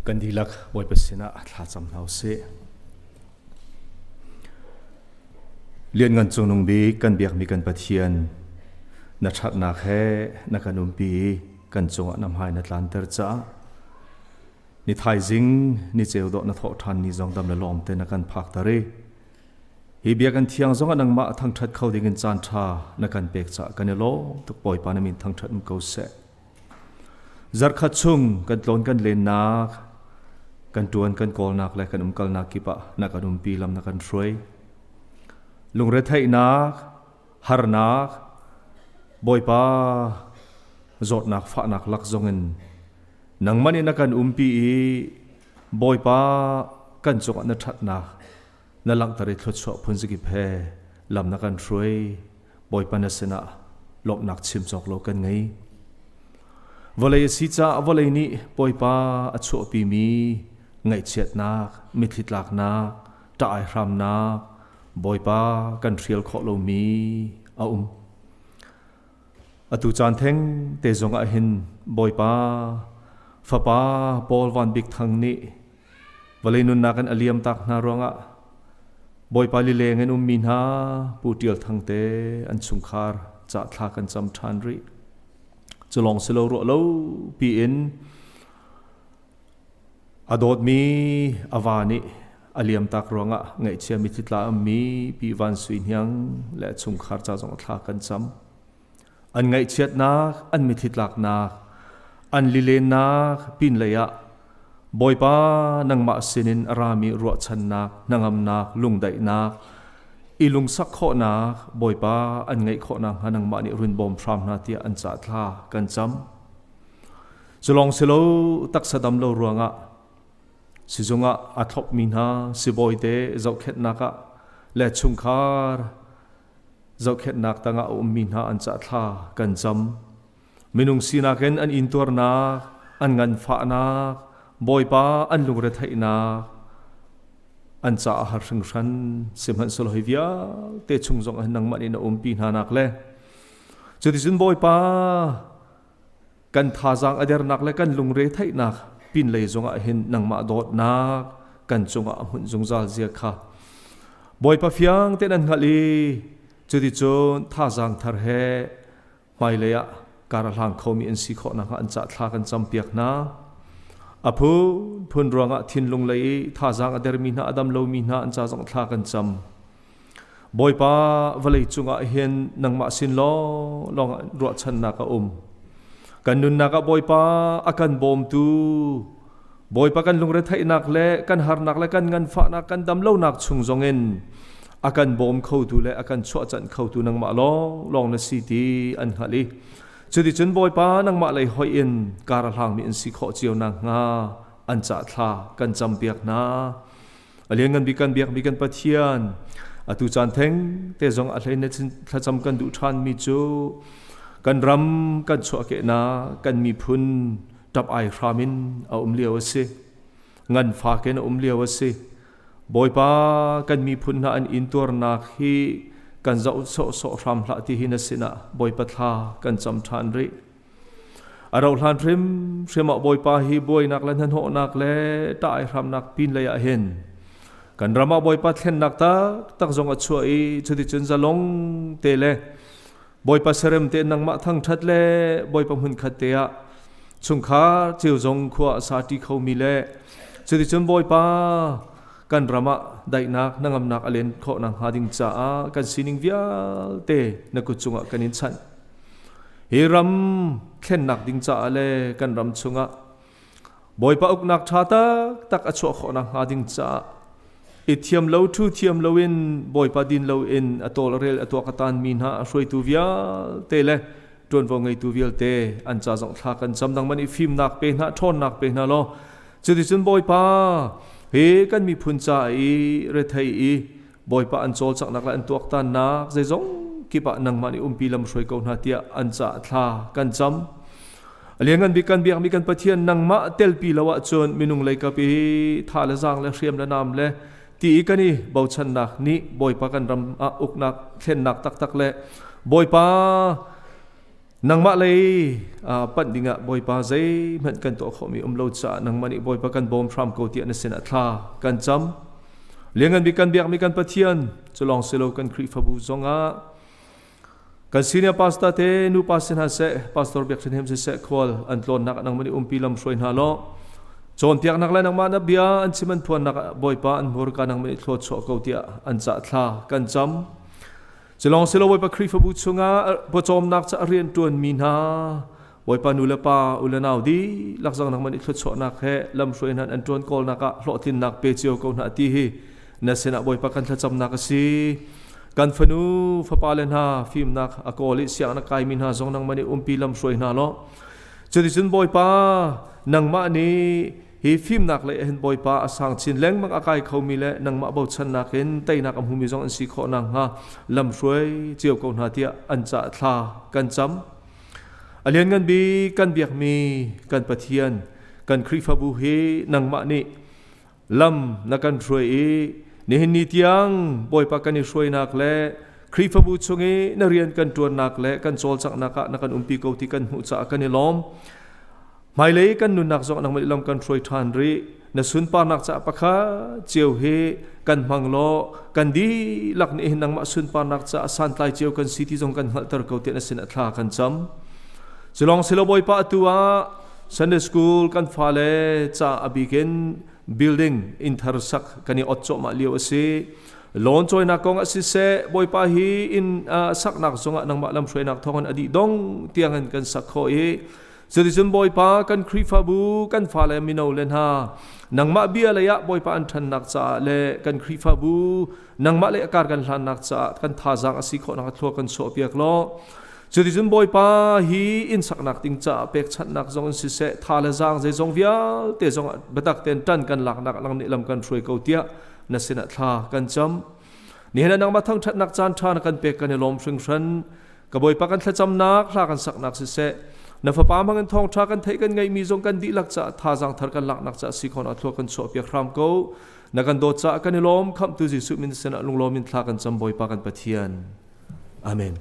kan dilak boy pasina thla cham nau se lian ngan chunung bi kan biak mi kan pathian na that na khe na kanum pi kan chunga nam hai na Tlangtaar cha ni Thaiṭhing ni cheudo na tho than ni jong dam la lom te na kan phak tare hi biak kan thiang jong anang ma thangṭhat khau ding in chan tha na kan pek cha kan lo tuk poi pa na min thangṭhat um ko se zar khat chung kan tlon kan len nak kan tuan kan kol nak lai kan kal nak ki pa na kan pi lam na kan throi lung re thai nak har nak boy pa zot nak fa nak lak zongen nang mani na kan pi boy pa kan chok na that na na lang tare thot so phun ji ki phe lam na kan throi boy pa na sena lop nak chim chok lo kan ngai volei si cha volei ni boy pa achu pi mi ngai chet nak mi thit lak na ta ai ram na boy pa kan thrial kho lo mi a atu chan theng te zong a hin boy pa fa pa pol van big thang ni volei nun na kan aliam tak na ronga boy pa li lengen min ha pu tial thang te an chung khar cha thla kan cham than ri chulong selo ro lo pi in adot mi avani aliam tak ronga ngai chia mi thitla mi pi van suin hyang le chung khar cha jong thla kan cham an ngai chet na an mi thitlak na an lile na pin leya boy pa nang ma sinin arami ro chan nak nangam nak lungdai nak ilung sak kho na boy pa an ngai kho na hanang ma ni run bom phram na tia an cha thla kan cham chulong selo tak sadam lo ruanga sizunga athop min ha si boy te zau khet naka le chung khar zau khet nak tanga min ha an cha thla kan cham minung sina ken an intor na an ngan fa na boy pa an lung re thai na an cha har sang san simhan sol hivia te chung jong an nang mani na pi na nak le chudi sin boy pa kan tha jang ader nak le kan lung re thai nak pin lei zonga hin nang ma dot nak kan chunga hun jung zal zia kha boy pa fiang te nan ngali chudi chon tha jang thar he mai le ya kar lang khomi en si kho na an cha thla kan cham piak na apu phun ronga thin lung lei tha jang ader mi na adam lo mi na an cha jong thla kan cham บอยป้าวลัยจุงอาเห็นนังมาสินล้อลองรัวชันนักกันนุนนักบอยป้าอากันบอมตูบอยป้ากันลงเรือไทยนักเละกันหานักเละกันเงินฝากนักกันดำเล่านักชุงจงเงินอากันบอมเข้าตูเละอากันชัวจันเข้าตูนังมาลองนะสิตีอันฮัลีจุดที่จนบอยป้านังมาเลยหอยอินการหางมีอินสิขอเจียวนังงาอันจ่าทลากันจำเบียกนาเลี้ยงกันบีกันเบียกบีกันปะเทียนตุจันเทงเตจงอะไรเนี่ยถ้าจำกันดูทานมีจูกันรำกันชัวเกนากันมีพุนดับไอครามินเอาเลี้ยวสิเงินฝากเกนเอาเลี้ยวสิบอยป้ากันมีพุนนาอันอินตัวนักฮีกันจะอุศโสรำละที่หินสินะบอยปัทลากันจำทานริเราทานริมเชื่อมาบอยป้าฮีบอยนักเล่นหันหัวนักเล่ตายรำนักปินเลยเห็นกันรามาบอยปัดเห็นนักตักจงอัดช่วยจุดที่จนจะลงเตะเลยบอยปัดเสริมเตะนังมาทั้งชัดเลยบอยปัดหุ่นขัดเตะสุงขาเจียวจงขวาสาธิเขามีเลยจุดที่จนบอยปัดกันรามาได้นักนังอำนักอเลนขอนังหาดิงจ้ากันสินิงวิลเตะนักกุจงกันอินชันเฮรัมเข็นนักดิงจ้าเลยกันรำชงะบอยปัดอุกนักชาตักอัดช่วยขอนังหาดิงจ้าอิเทียมเลวทูเทียมเลวินบอยปาดินเลวอินอตอลเรลอตัวกตันมีนาช่วยตูวิลเตเลจนวงไงตูวิลเตอันจ่าจงทากันจำดังมันอีฟิมนักเป็นหน้าทอนนักเป็นหน้าล้อจุดที่จนบอยปาเฮกันมีพุนจ่าอีเรทัยอีบอยปาอันโจลจากนักละอันตัวกตันนักใจจงกิปะนังมันอีปีลำช่วยกนาเตียอันจ่าทากันจำเลี้ยงกันบีกันเบียงมีกันปะเทียนนังมะเตลปีละวะจนมินุงเลยกับปีทาเลจางและเรียมและนามเลยที่อีกนี่บ่าวชันนักนี่บอยปากันรำอุกนักเข็นนักตักเละบอยปานังมาเลยปัดดิ่งะบอยปาใจเหมือนกันตัวเขามีโลจ่านังมันอีบอยปากันบอมพรำเกาเตียนเสนาทากันจำเลี้ยงกันมีกันเบียกมีกันปะเทียนจะลองเซโลกันคริฟบูซงะกันซีเนียพาสต้าเตนูพาสินฮาเซพาสตอร์เบียกเซนเฮมเซเซควอลอันตลอนนักนังมันอีปีลำช่วยนาโลจนเตียงนักเล่นนักมานับเบียอันซิมันพวนนักบอยป้าอันบริการนักมันโคตรโชกเกาเตียอันจัดทากันจำจะลองเสลบอยป้าคริฟบุตรชงาพอจอมนักจะเรียนตัวมีนาบอยป้านุเลป้าอุลนาวดีลักษณะนักมันโคตรโชนักเฮลำช่วยนั้นอันจวนกอลนักหล่อทินนักเปเจียวกอลนักตีฮีนั่นเสนาบอยป้ากันจำนักสีกันฟนูฟ้าปาเลนฮาฟิล์มนักอากอลิเสียงนักไกมินฮาจงนักมันปีลำช่วยนาล้อจะดิฉันบอยป้านังมานี้ฮีฟิล์มนักเลยเห็นบอยป้าสังชินเล้งมักอากายเขามีเลยนังมาบ่ชันนักเห็นไตนักอมหุมิจงอันสีขอนังฮะลำช่วยเจียวกอนหาเตียอันจะทากันจำเลียนกันบีกันเบียกมีกันปะเทียนกันคริฟบูเฮนังมานี่ลำนักกันช่วยนี่เห็นนิตยังบอยป้ากันนี่ช่วยนักเลยคริฟบูชงนักเรียนกันตัวนักเลยกันโจลจากนักกันปีเกาที่กันหุ่นจากกันนี่ล้อมไม่เลยกันนุนนักจงนักไม่ลำกันช่วยทานรีนสุนปานักจะปะคะเจียวเฮกันมังโลกันดีหลักนี่นังมาสุนปานักจะสันไตเจียวกันสิที่จงกันหัลตระเกาเตียนสินทากันจำจะลองเสลบอยป้าตัวSunday Schoolกันฟ้าเลจะอภิเกน building intersak กันนี่อดจมาเลียวสิลอนจอยนักกงสิเสบอยป้าฮีอินสักนักจงนังมาลำช่วยนักทองกันอดีดงเตียงกันสักข้อสุดที่จนบอยป้ากันคริฟบูกันฟ้าเลมิโนเลนฮานังมาเบียเลยะบอยป้าอันทันนักจ่าเลกันคริฟบูนังมาเลการกันทันนักจ่ากันท่าจังอสิขอนักทัวกันโซเปียกล้อสุดที่จนบอยป้าฮีอินสักนักติงจ่าเป็กชันนักจงสิเสทาเลจังใจจงวิลเตจงบัตักเต็นตันกันหลักนักลังนิลำกันช่วยเกาเตียนัสินะทากันจำนี่เห็นนังมาทั้งชัดนักจานทานกันเป็กกันในลมซึ่งฉันกับบอยป้ากันทัดจำนักลากันสักนักสิเสนับฟ้าพังกันทองชากันไทยกันไงมีจงกันดีลักจะท่าจังทัดกันหลักนักจะสิคนอัตโลกันโฉบยาครามเกานักกันโดดจะกันในลมคำตุจิสุมินเสนาลุงลมินทากันจำบอยปากันปะเทียนอาเมน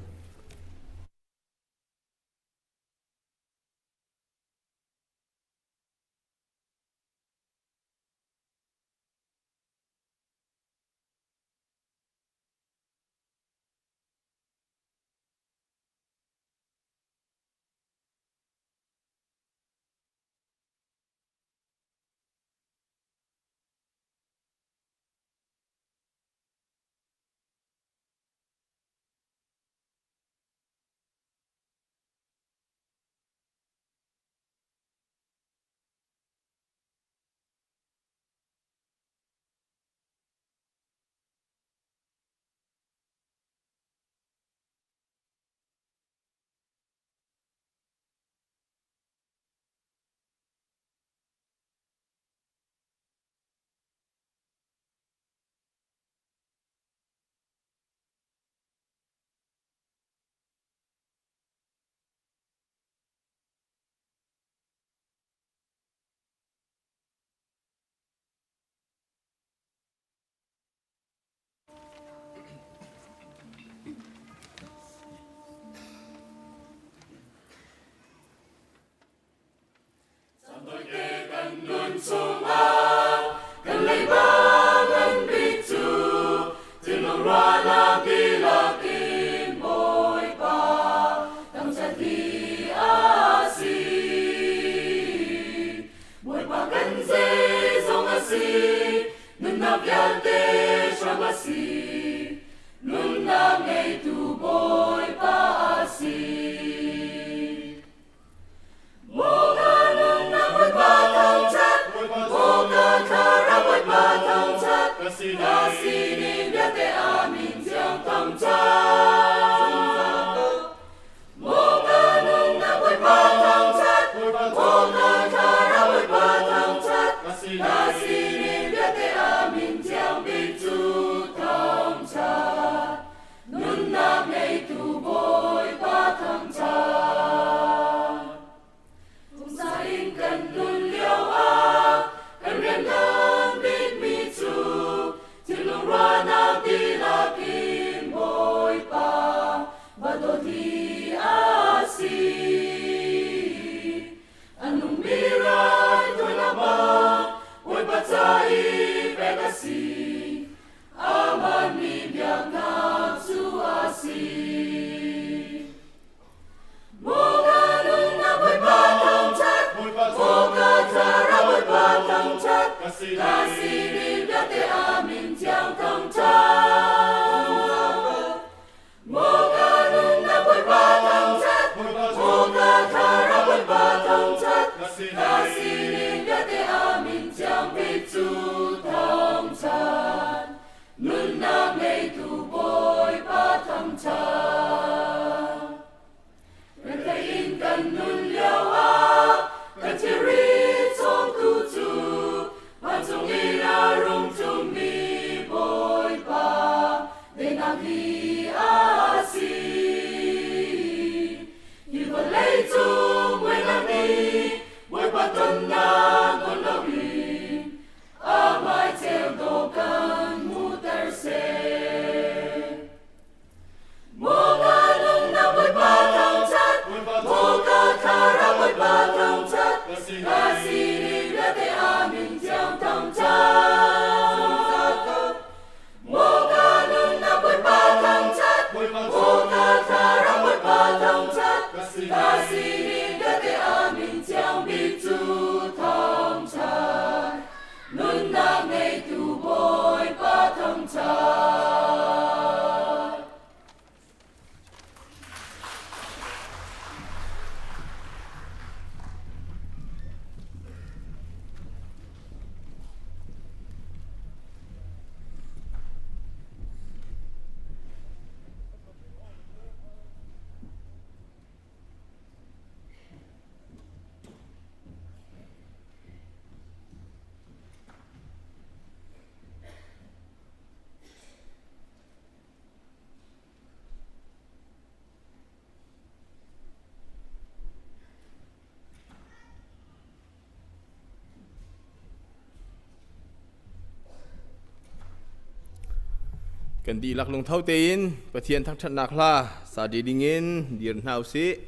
Kan di lak lung thau tein pathian thak that nak la sa di dingin dir nau si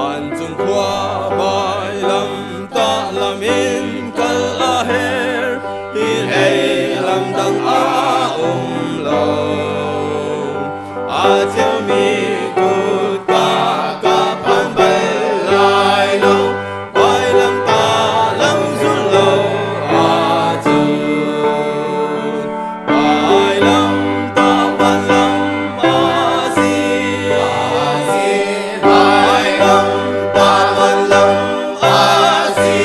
Anjung kwa bai lam ta lam in kal aher in hey lam dang a lo a chiao mi kut ka pan bai lai lo bai lam ta lam zun lo a chu bai lam ta pan lam a si bai lam ta pan lam a si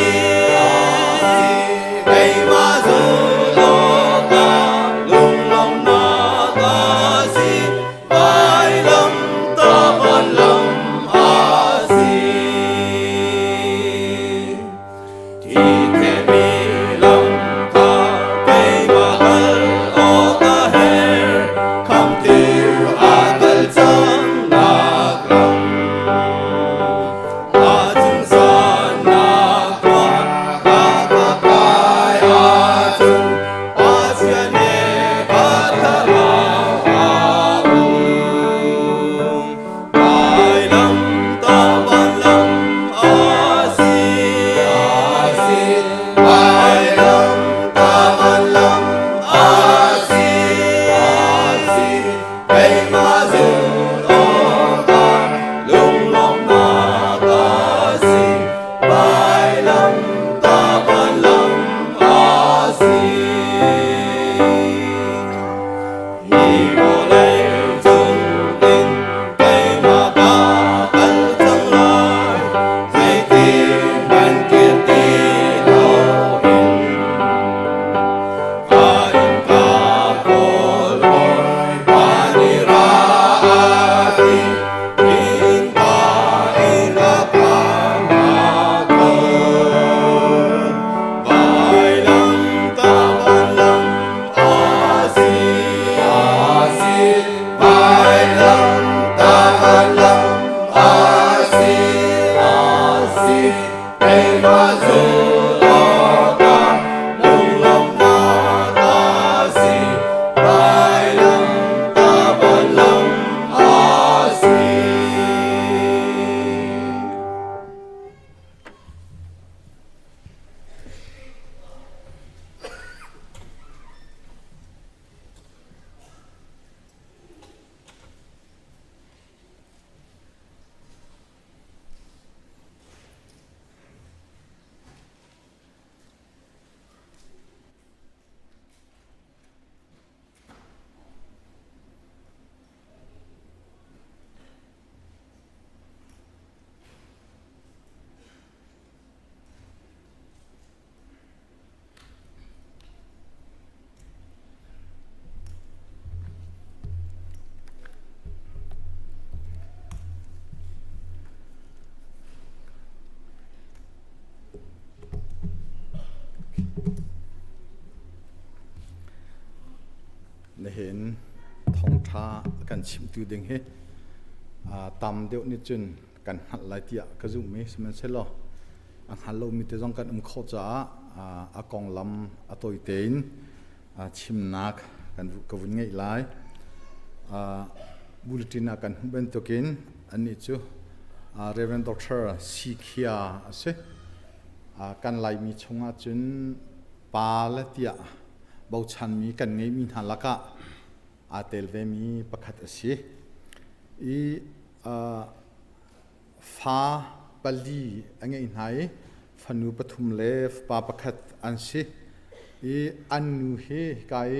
เห็นท้องท่ากันชิมตูดึงเฮตามเดียวนิจุนกันหัดไหลเตียกระจุมีสมัยเสร็จแล้วอันฮัลโหลมีแต่ต้องกันข้อจ้าอากองลำตัวเต็นชิมนักกันกวุ่นง่ายหลายบุลตินากันเป็นตัวกินอันนี้จูReverend Dr. Khia เสกันไหลมีชงอาจุนปาและเตียบางชันมีกันไงมีหันลักะเตลเวมีประคัตสิฟ้าปลีอันไงอินไฮฟันูปฐุมเลฟปาประคัตอันสิอันนูเฮกาย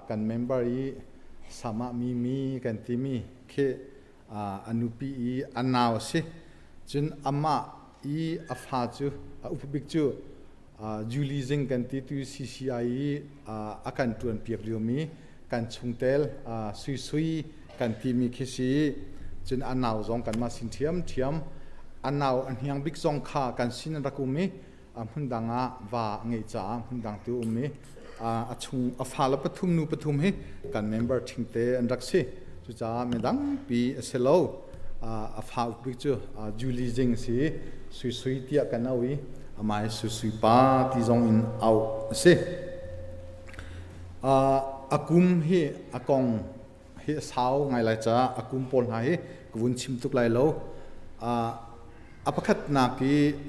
กันเมมเบอร์สามะมีกันที่มีเคอนุปีอันนาวสิจนอามาอาฟาจูอุปบิกจูจูลีซิงกันที่ตัว CCI อาการตัวเปียกเรียวมีกันชงเตลซุยกันที่มีคิสีจนอันนาวจงกันมาสินเทียมอันนาวอันยังบิ๊กจงข้ากันสินรักุมีหุ่นดังว่าไงจ้าหุ่นดังตัวมีชงอาฟาลปฐุมนูปฐุมให้กันเมมเบอร์ทิ้งเตอันรักสิจุจ้าเมดังปีเซโลอาฟาอุบิกจูจูลีซิงสิซุยเตียกันเอาไว้หมายสุยป้าที่จงอินเอาเสอากุมเฮอากองเฮสาวไงไรจ้าอากุมปนหายกวนชิมตุกไลโลอาประคัดนัก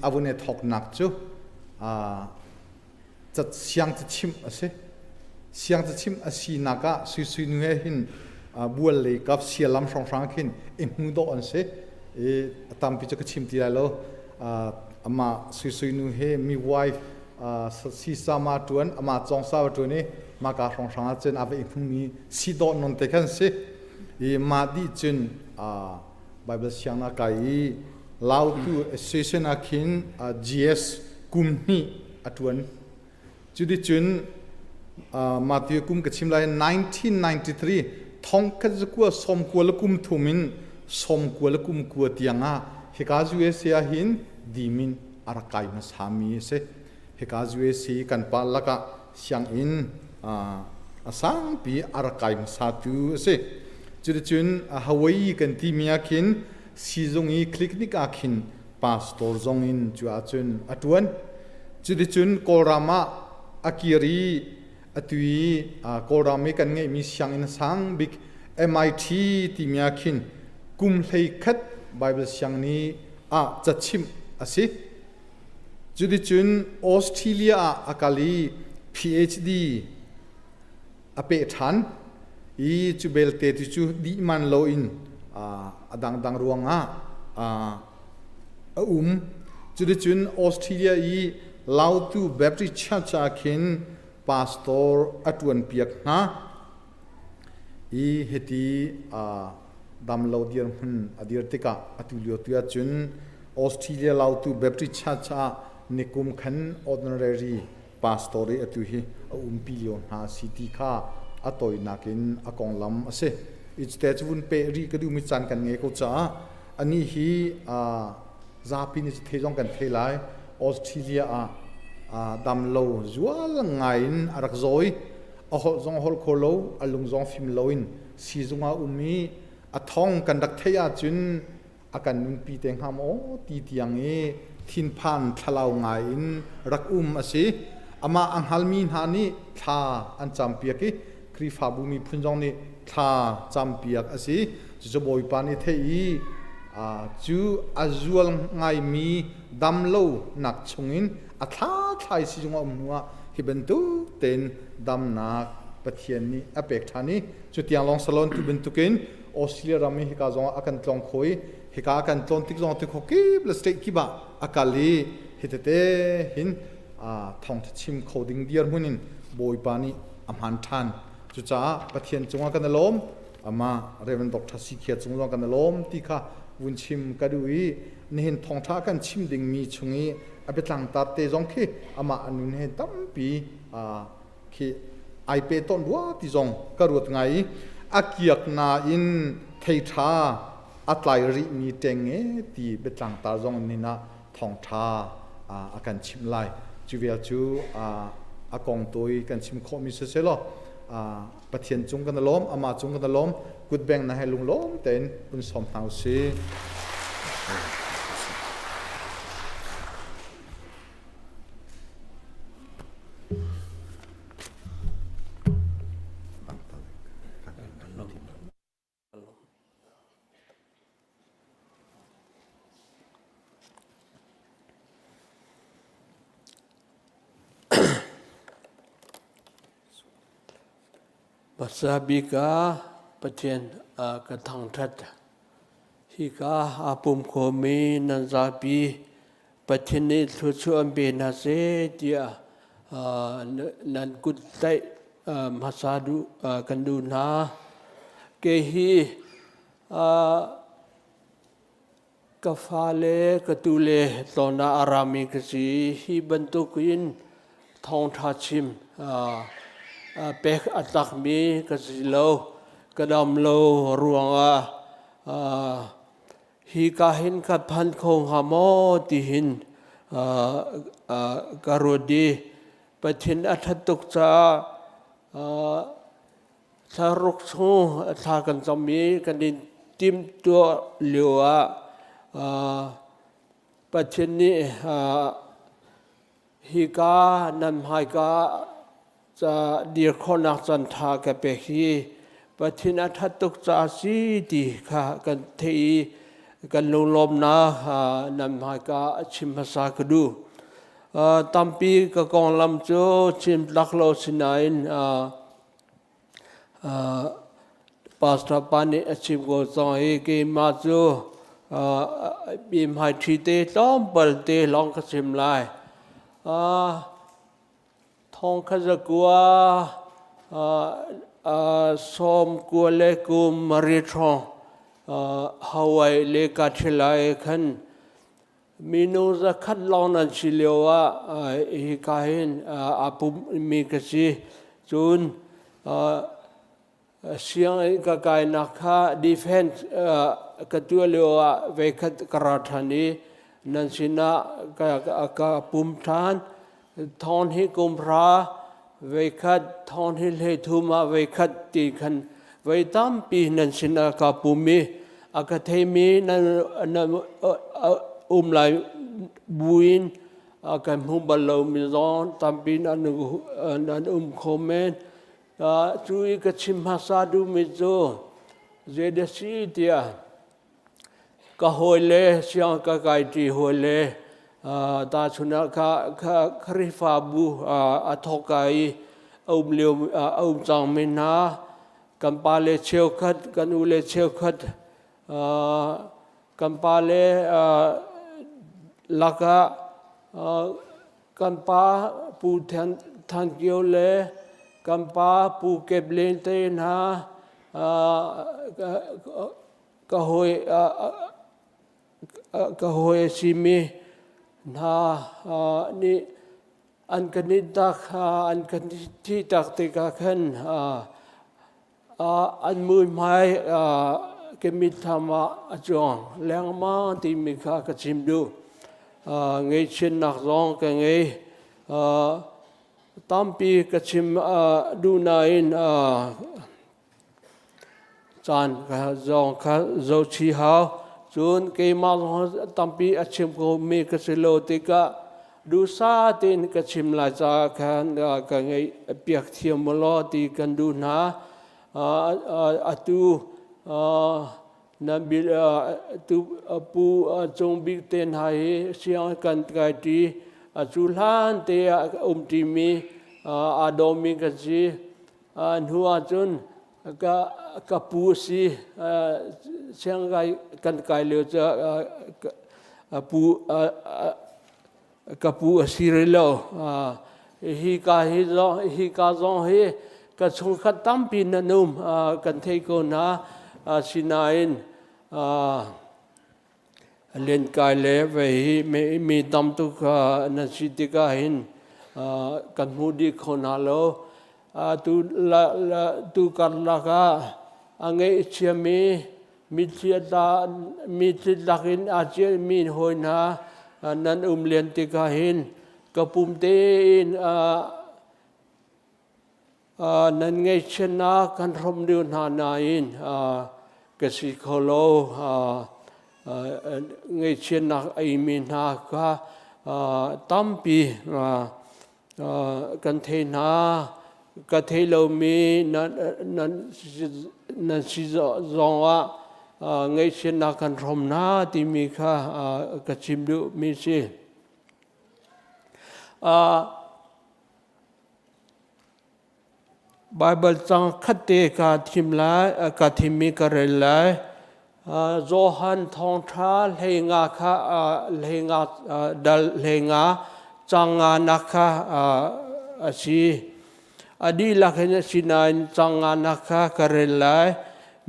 อาวุเนทอกนักจูจัดเสียงจะชิมเสเสียงจะชิมสีนักซุยนูเฮหินบัวเลยกับเสียลำสองหินอิมหูโดอันเสตามพิจารณาชิมที่ไรโลอามาซุยนูเฮมีไวฟ์ซีสามาตวนอามาจงสาวตัวนี้มาการสองเจนอาไปอีกพรุ่งนี้สีดอนนนเตกันสิมาดีจนไบเบิลเสียงนักไก่ลาวตูเอสเซชันอาคินGS กุมนี่อัตวนจุดจนมาที่กุมกับชิมไล1993ท้องคัจกัวสมกัวละกุมทุมินสมกัวละกุมกัวเตียงเฮกาจูเอเซียหินดีมินอารักไก่มาสามีเสเฮกาจูเอซีกันปาลักะเสียงอินสังปีอารักไก่มาสาตูเสจุดจุนฮาวายกันที่มีอาคินซีจงอีคลิกนิกอาคินพาสตอร์จงอินจูอาจุนอัตวนจุดจุนโครามาอากิรีอัตุยโครามีกันไงมีเสียงอินสังบิก MIT ที่มีอาคินกุมเลยคัดไบเบิลเสียงนี้จัดชิมสิจ จุดจุนออสเตรเลียอากาลี PhD อเปทันอีจูเบลเตติจูดีมันโลอินดังรวงจุดจุนออสเตรเลียอีลาวตูเบบริชาจาคินพาสตอร์อัตวันเปียกนะอีเฮตีดำลาวเดียร์มันอดียร์ติกะอตุลิโอตุยจุนออสเตรเลียลาวตูเบบริชาจานิคุมขัน ordinary pastor อตุฮีปิลิโอนหาซิตี้ค่าอตอยนักินอกองลำเสอิจเตจวุนเปรีก็ดูมิจันกันเงก็จ้าอันนี้ฮีซาปินิสเทจงกันเทลายออสเตรเลียดำโลจัวลงไงน์อารักซอยจงฮอลโคโลอลุงจงฟิมโลอินซีจงมีท้องกันดักเทียจุนอาการนุนปีเตงหามโอตีเตียงเอทินพันทลาวไงน์รักสิอามาอังฮัลมีนฮานี่ทาอันจำเปียกิครีฟาบุมีพุนจงนี่ทาจำเปียกสิจะบอยปานิเทอีจูอาจัวลไงมีดำโลนักชงอินท้าทายสิจงมัวฮิบันตุเต็นดำนักปะเทียนนี้อเปกทานี่จุดยังลองสลอนตุบันตุกินออสเตรเลียรามีฮิกาจงอากันตลองคอยฮิกากันตลองติกจงติกฮกีบลสเตกิบะอากาลีฮิตเตหินท่องชิมโคดิ้งเดียร์มุนินบอยปานีอัมฮันทันจุจ้าปะเทียนจงกันล้มอามาเรวันดอกทัศน์เขียจงกันล้มที่ข้าวุนชิมกระดูอีนี่เห็นท่องท่ากันชิมดิ่งมีชงอีอภิตังตัดเตจงคีอามาอันนี้เห็นตั้มปีคีไอเปต้นวัวที่จงกระดูไงอาเกียกนาอินเทธาอัตไลริมีเตงเงตีเบตังตาจงนี่นะท่องท่าอาการชิมไลจูเวลจูอากองตัวกันชิมข้อมิเสลปะเทียนจงกันล้มอามาจงกันล้มกุดแบงนะให้ลุงล้มเต็นบุญสมเท้าซีภาษาบิกาประเทศกระทังทัดฮิกาอาปุมโคมีนันซาปีประเทศนี้ทุชวนเบนาเซเดียนันกุดไตมาซาดูกันดูนาเกฮีกาฟาเลกตูเลตอนาอารามิกสีฮีบันตุกินทองทาชิมเปกอัตักมีกสิโลกระดมโลรวงฮิกาหินกับพันคงหามอติหินการุดีปะทินอัฐตุกจาสารุกสูทากันจมีกันดินติมตัวเหลียวปะทินนี้ฮิกานำไฮกาจะดีร์คนนักจันทากับเปกีปะทินอัฐตุกจาสีดีค่ะกันที่กันลงลมนะนำให้กาชิมภาษากดูตัมปีกกองลำโจชิมลักโลสินายปาสตาปานิชิมโกซองเอเกมาโจบีมให้ทีเตต้อมเปิลเตลองกชิมไลทองขจกัวสมกัวเลกุมมาริทองฮาวายเลกาเทลายขันมินูจะคัดลองนันชิเลวะฮิกาหินอาปุมีกษีจุนเสียงกากายนักฮะดีเฟนส์กตัวเลวะเวคัดกราธานีนันชินะกาปุมทานทอนฮิกุมพระเวคัดทอนฮิเลทุมาเวคัดตีขันไว้ตามปีนั้นสินากาปุมีอากาเทมีนั้นไลบุญอากามุบลามิซอนตามปีนั้นโคเมนช่วยกชิมฮาซาดูมิโซเจเดซีเดียก็หอยเลเสียงกะไกตีหอยเล ตาชุนะคริฟาบูอทอกายอุมเลียวอุมจังมินากันปาเลเชลคัดกันอุเลเชลคัดกันปาเลลักะกันปาปูทันเกียวเลกันปาปูเก็บเลนเตนะก็หอยซิมีนะนี่อันกันนิดักอันกันที่ตักติกาขันอันมือไม้เกมิธรรมะจงแรงมาที่มีข้ากระชิมดูไงเช่นนักร้องกันไงตั้มปีกระชิมดูนายจานก็จงข้าโจชีหาวจนเกมาลตั้มปีอาชิมก็มีกระสิโลติกะดูซาตินกระชิมลายจากกันไงเปียกเทียมมลอตีกันดูนะatu nabil tu pu chong big ten hai siang kan kai ti chulhan te ti mi adomi ka ji nuwa chun ka pu si siang kai kan kai le cha pu ka pu sirelo hi ka zong hiก็ชงขัดตั้มปีนันนุ่มกันเทโกนะสินายนเล่นกายเล่ไปมีตั้มตุกนันสิติกาหินกันมูดีคนฮัลโหลตุกันลักอังเอเชียมีเชียดามีจิตลักินอาเจียมีหอยนะนันเลียนติกาหินกับปุ่มเตนนั่นไงชนะกันรมเดือนหานาอินกสิโคโลไงชนะไอมินาก็ตั้มปีกันเทนากันเทโลมีนั่นสิจงว่าไงชนะกันรมนาที่มีค่ากชิมดูมีสิBible จังคัดเตกาทิมลายกาทิมีกระเรลายโจฮันทองท้าเลงาค่ะเลงาดัลเลงาจังงานักค่ะสิอดีลักเห็นสินายจังงานักค่ะกระเรลาย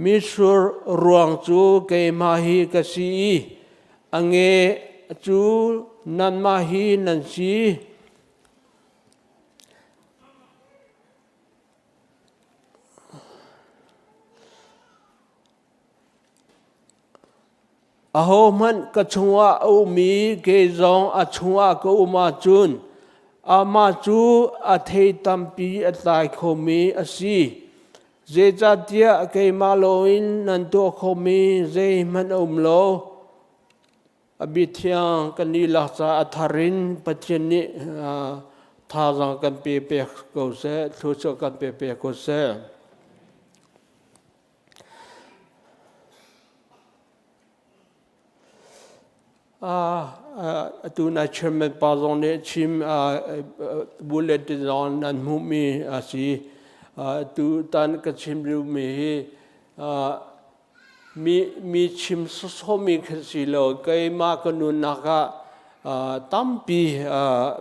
มิสุรรวงจูเกมาฮีกสีอังเงจูนันมาฮีนันสีอาโหมันกระชวะอุมีเกจงอาชวะก็อุมาจุนอามาจูอาเทตัมปีอัตายโคมีอสีเจจัดเดียเกมาโลอินนันตัวโคมีเจมันอุมโลอบิทยังกันนีลักษาอัทารินปัจเจนิทารังกันเปเปกโกเซทุชกันเปเปกโกเซตูน่าเชื่อมันปาจงเนี่ยชิมบุลเลตจอนนันมุมีสิตูตันก็ชิมดูมีชิมสมีขสิโลเกยมากันนุนักตั้มปี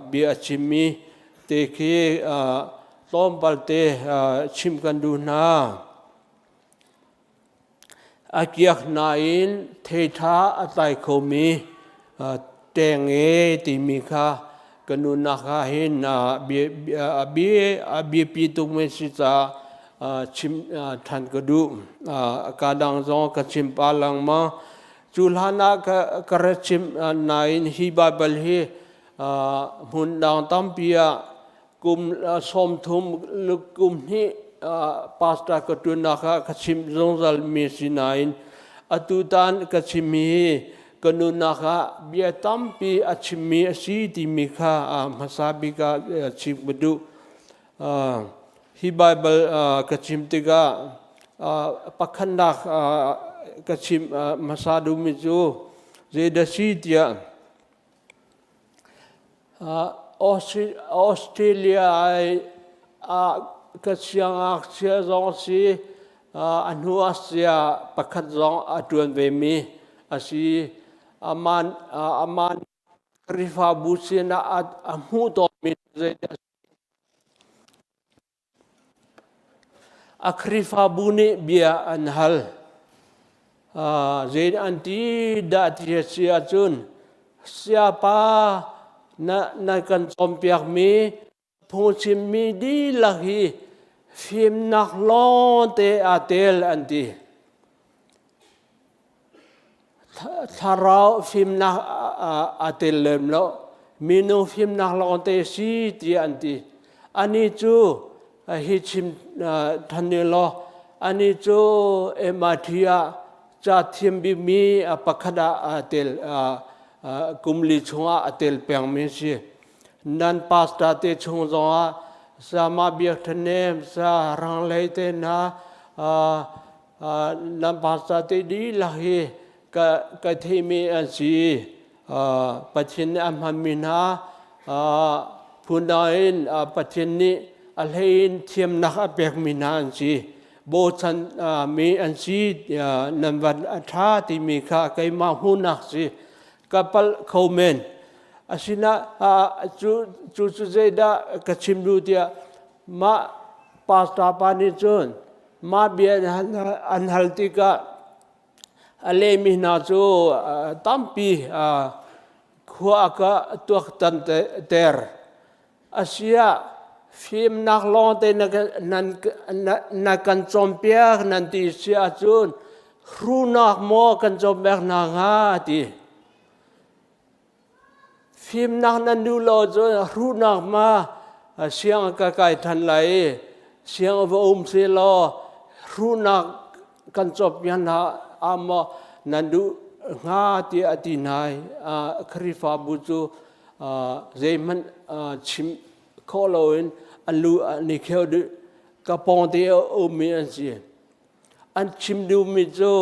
เบียชิมีเตคีต้มปัลเตชิมกันดูนาอาเกียกนายนเทธาอัตไลโคมีเตงเอติมิคากันนุนักเห็นเบียปีตุเมสิตาชิมทันกดูกาดังจงกชิมปาลังมาจุลานักกระชิมนายฮีบาเบลฮีมุนดังตัมปียกุมสมทุมลุกุมนี้ปาสตากตุนักกชิมจงจัลมีสินายอตุตันกชิมีกันนุนักเบียตัมปีอชิมีสีติมิคามาซาบิกาชิบดูฮีไบเบิลกชิมติกาปักขันดักกชิมมาซาดูมิจูเจดสีเตีย ออสเตรเลียก็เชียงอักเสียจงสีอันหัวเสียประคัดจงจวนเวมีสีอามันริฟาบุษนะหูตมิเจคริฟาบุนีเบียอันฮัลเจนอันที่ดัดเสียจุนsiapa na kan sompiak mi phungchim mi di lahi phim nak lon te atel anti tharau phim nak atel lem lo minu phim nak lon te si ti anti ani chu hi chim thani lo ani chu emathia cha thim bi mi pakhada atel kumli chunga atel peng mi si nan pasta te chung zonga sa ma biak thanem sa rang lei te na nan pasta te di lahi ka themi an si pathin amhamina Fundraising pathin ni alhein thiam nak apek mina an si bo chan mi an si nan van atha ti mi kha kai ma hu nak si kapal komen asina chu zeda kachim du dia ma pasta pani chun ma bia an haltika ale mi na chu tampi khua ka tuak tan ter asia phim nak long te na kan chompia nan ti sia chun ru nak mo kan chompek na nga ti phim nak nan du lo cho ru nak ma siang ka kai than lai siang vo se lo ru nak kan chop yan ha ama nan du nga ti ati nai khrifa bu chu zeiman chim kholoin alu ni kheu du ka pong te o mi an si an chim du mi cho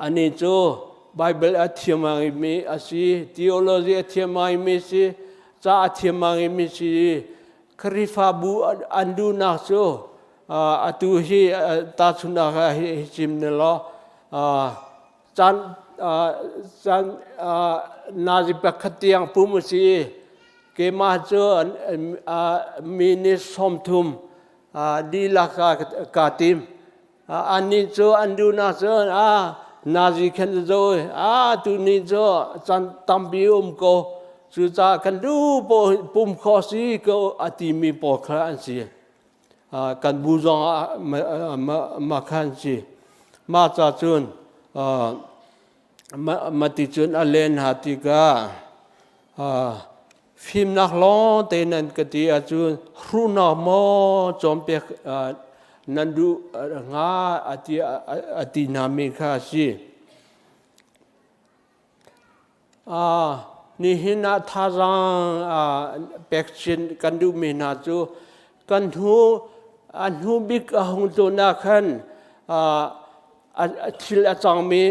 ani cho Bible athiamai mi asi theology athiamai mi si cha athiamai mi si khrifa bu andu na so atu hi ta chuna ha hi chim ne lo chan nazi pakhatiang pum si ke ma cho mi ni somthum di la ka tim ani cho andu na so nazi khen rồi tu ni cho chan tambi ko chu cha kan du po pum kho si ko atimi po kha an si kan bu zong ma khan si ma cha chun ma ti chun alen hati ka phim nak lo te nan ka ti a chun ru na mo chom pe nan du nga ati nami kha si ni hina thazang pekshin kan du me na chu kan hu an hu bik ahung to na khan thil achang mi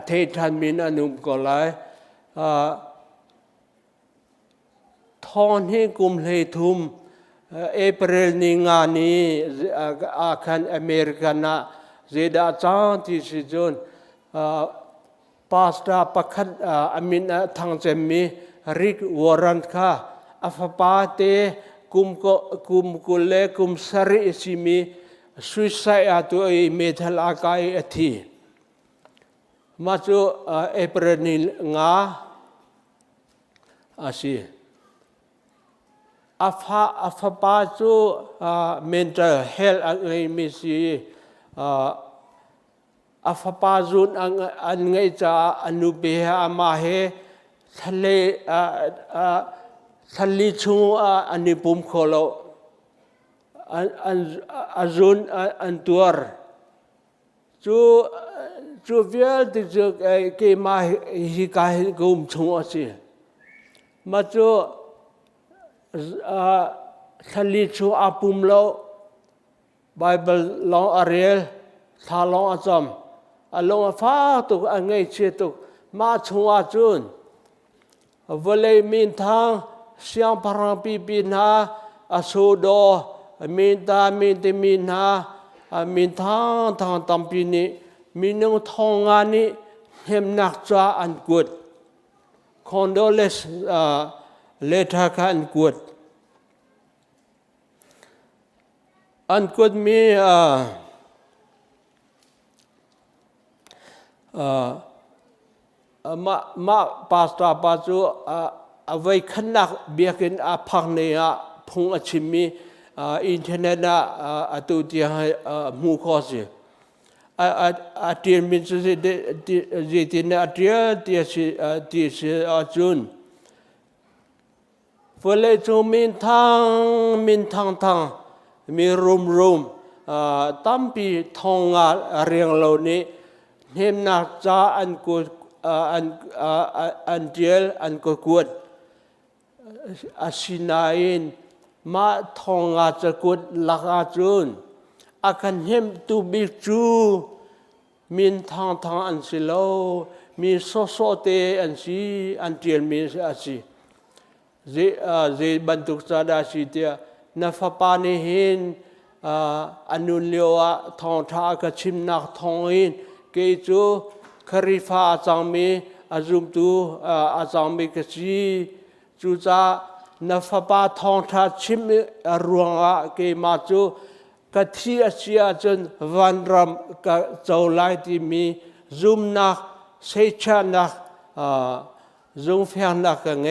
Theiṭha min anum ko lai thon hi kum hlei thum April ni nga ni akhan Americana zeda chang ti si jon pasta pakhat amin thangchem mi rik warrant kha afapa te kum kule kum sari simi suicide atu metal akai athi machu April ni nga asi afapa chu mental health angai mi si afapa zun an ngai cha anu be ama he thali chu ani pum kholo azun an tuar chu vial ti chu ke ma hi ka gum chu asi ma chu thali chu apum lo Bible long ariel tha long acham along fa tu angai che tu มาชัวจุนวเลยมินทางเสียงพรังปีปีนาอสุโดมินตามินติมินามินทางทางตัมปีนี้มินงทองงานี้เห็มนักจ้าอันกุดคอนโดเลสเลทาคันกุดอันกุดมีมาปาสตาปาจูเอาไว้ขนักเบียกินพังเนี่ยพงอชิมีอินเทอร์เน็ตตัวที่ให้มูคอสิอาเทียนมินสุดที่ที่เนี่ยอาเทียที่จุนเฟลจูมินทางมีรุมตั้มปีทองงาเรียงเหล่านี้เห็นนักจ้าอันกุดอันเดียลอันกุดอาศินาอินมาทองงาจะกุดลักอาจุนอาการเห็นตูบิจูมินทางอันสิโลมีโซเตอันสีอันเดียลมีอาศิเจบรรทุกจาดาสิเตียนัฟปานิหินอนุเลียวทองท่ากชิมนักทองอินเกจูคริฟาอาจารย์มีอาจุมตูอาจารย์มีกจีจูจานัฟปาทองท่าชิมรวงเกมาจูกะที่อาเซียจนวันรำกะเจ้าไลที่มีจุมนักเซชานักจุมเฟียนักไง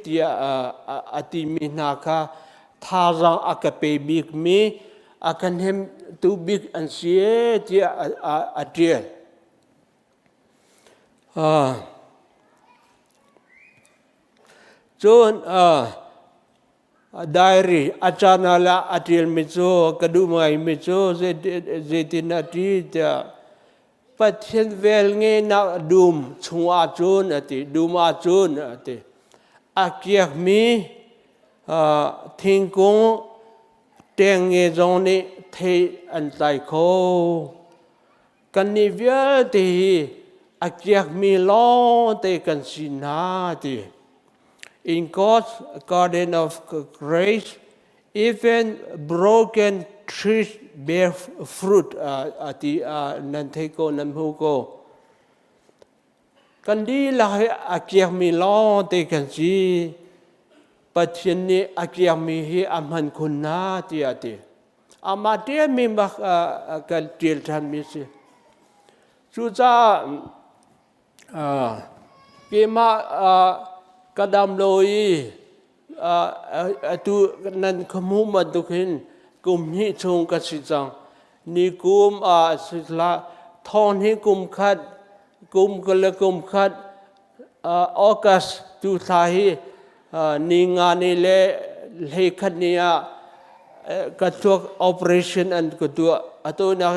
ที่อติมีนักท่าจังอากาเปบิกมีอาการเห็นตูบิกอันเสียที่อาเดียจนไดอารี่อาจารย์ละอาเดียมิโซกระดูไมมิโซเจตินาทีจะปัจจัยเวลเงนักดูมชัวจุนติดูมาจุนติอาเกียกมีทิ้งกงเตียงเงจงนี้เทอันใจโคกันนิเวศที่อาเกียกมีล้อเตกันสินาติ In God's garden of grace even broken trees bear fruit ที่นันเทโกนันพูโกกันดีละอาเกียกมีล้อเตกันสิปัจจุบันนี้อาเกียมีให้อามันคุณนาที่อาทิอามาเดียมีบักกันเดียลทันมิสิสุดาเกมากระดำลอยตัวนั้นขมุมันตุกินกุมหิชงกสิจังนี่กุมสิละทอนให้กุมขัดกุมก็เลยกุมขัดออกัสตุไทยนิงานนี่เลยเลขันเนี่ยกระตัว operation อันกระตัวตัวนั้น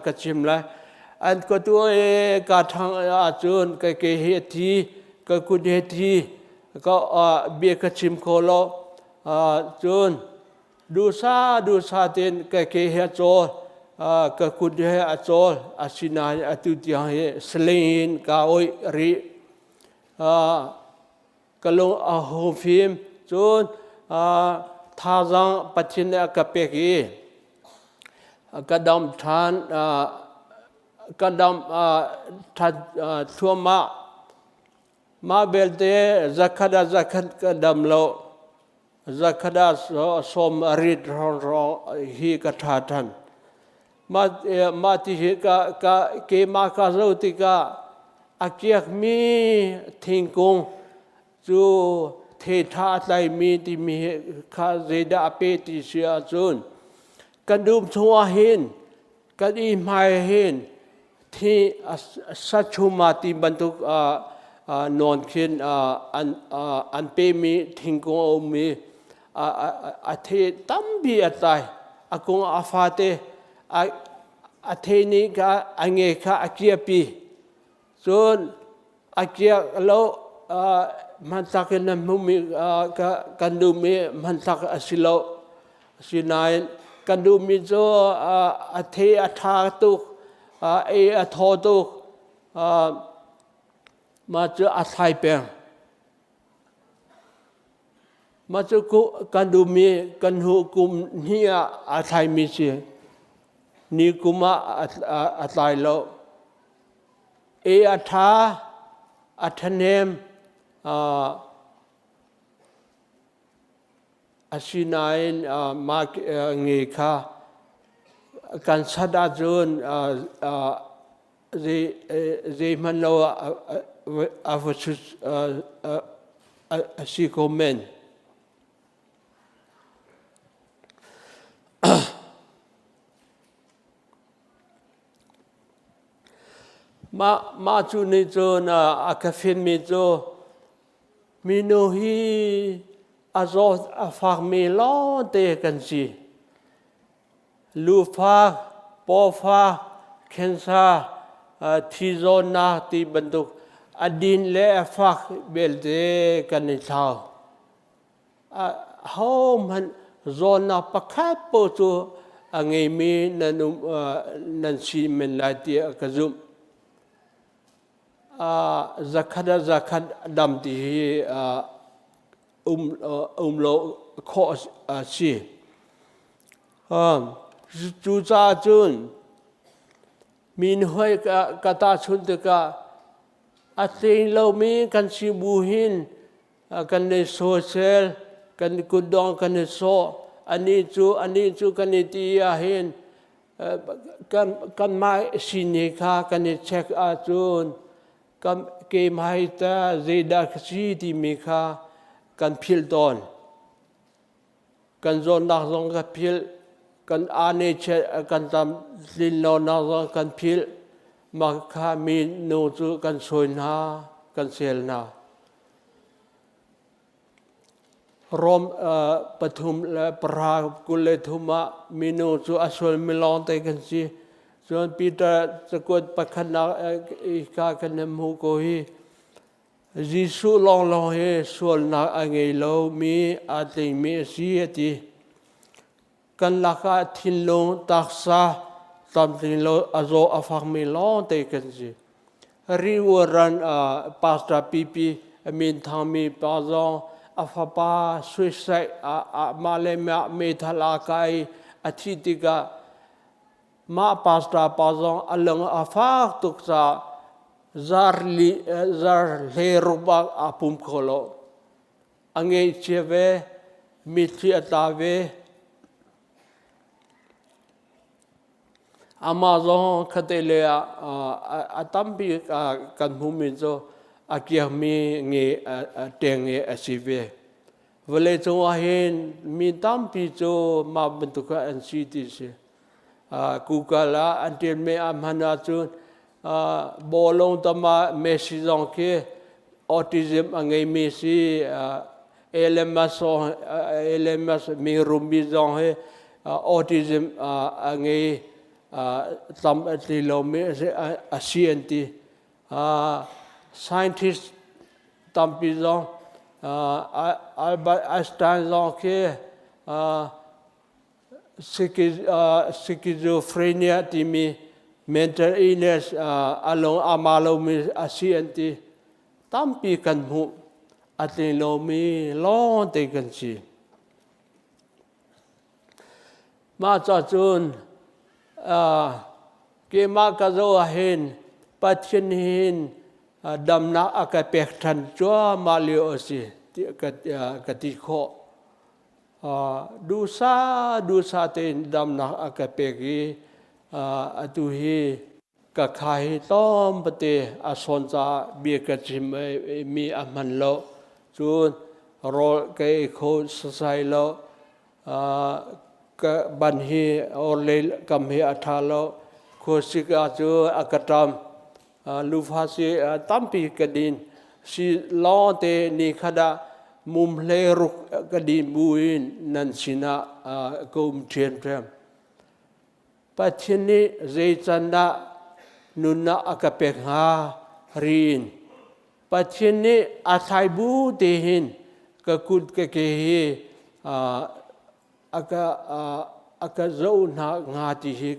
กระชิมเลยอันกระตัวกระทางอาจุนกระเกเหตีกระกุดเหตีก็เบียกระชิมโคโลจุนดูซาเต็นกระเกเหโจกระกุดเหโจอาศินาอตุติยังเหสลินกาโอยริกลงอาโฮฟิมจนท่าจังปัจจินกับเปกีกระดมทานกระดมทัดทัวมาเบลเตจักดากระดมโลจักดาสมริดรองฮีกระทาทันมาที่ฮีกะเกมาคาโรติกาอาเกียกมีทิ้งกงจูเทธาไลมีที่มีคาเจดาเปติเสียจุนกันดูมชัวหินกันอิมายหินที่สัจชุมาติบรรทุกนอนขึ้นอันเปมีทิ้งกงมีอาเทตั้มบีอัตายอากงอาฟาเตอาเทนี้ก็อังเงค่ะอาเกียปีส่วนอาเกียแล้วมันสักนั้นมุมีกันดูมีมันสักสิโลสินายกันดูมีโจอาเทอาทาตุกอาทอตุก มาเจออาไทยเปียงมาเจอกันดูมีกันหูกุมนี่อาไทยมีเสียนี่กุมอาไทยแล้วอาทาอัทเนมอาชินายมาเงคากันสัดาจุนเจมันโลอาฟชุสิโกเมนมาจูนี่จูนอาคาฟินมีจูมีโนฮีอาโซอาฟากมีล้อเตกันสิลูฟาปอฟาเคนซาทีโซนาตีบรรทุกอดินเล่ฟากเบลเตกันในเท้าเฮามันโซนาปะคับปูจูอังเอมีนันซีเมนลาตีกระซุมzakat dam ti lo kho si chu cha chun min hoi ka ta chun te ka ating lo mi kan si buhin kan ne social kan kudong kan ne so ani chu kan ne ti a hin kan mai sini kha kan ne check a chunกันเกมให้ตาเจดาคซีที่มีค่ากันพิลตอนกันโซนนักซองกันพิลกันอาเนเชกันทำลินโลนักซองกันพิลมาค่ามีโนจูกันสวยนากันเซลนารวมปฐุมและปรากุเลทุมะมีโนจูอสวลมิลองเตกันซีส่วนปีตาสกุลปัจจนาอีกากันนมูโกฮีจิสุลองเฮส่วนนักอังเอโลมีอาติมีสีติกันลักทินลงตักษาตามทินโลอาโซอาฟักมีลองเตกันสิริวรันปาสตาปีมินทามีปาซองอาฟาปาสวิสไซมาเลเมทลากายอาทิติกามาปาสตาปาซองอัลลังอาฟากตุกซาซาร์เลรุบักอาปุมโคโลอังเอเชเวมิทิอัตาเวอามาซองคเตเลอาตัมปีกันภูมิโซอาเกียมีเงเตงเงอสิเวเวลาจงอาเห็นมีตัมปีโซมาบรรทุกอันซีติเซกูกาลาอันเดียนเมอามันอาจุนบอลงตมาเมซิซองเคออทิซึมอังเงมีซีเอเลมัสมีรุมบิซองเฮออทิซึมอังเงตัมติโลเมอาเซียนตีscientist ตัมปิซองอัลเบิร์ตไอน์สไตน์ซองเคschizophrenia ที่มี mental illness อารมณ์อามาลมีอาเซียนที่ตั้มปีกันหูอัตโนมีล้อเตกันสิมาจากจุนเกมากระโจเห็นปัจจุบันดำนักอากาศเปกทันจัวมาเลียวสิกติโคดูซาเตนดำนักอากาศเปกีตุฮีกะขายต้อมปฏิอาสนจาเบียกจิมมีอามันโลจูนโรเกยโคสไซโลกบันฮีโอเลกัมฮีอัฐาโลโคสิกาจูอากาตามลูฟาซีตัมปีกดินสิลอเตนิขดามุมเลรุกดินบุญนันสินะกุมเทียนเพรมปัจจุบันเจจันดานุนนาอากาเปกฮารีนปัจจุบันอาศัยบูเตหินกะกุดกะเกฮีอากาเจ้าหน้างาติฮิ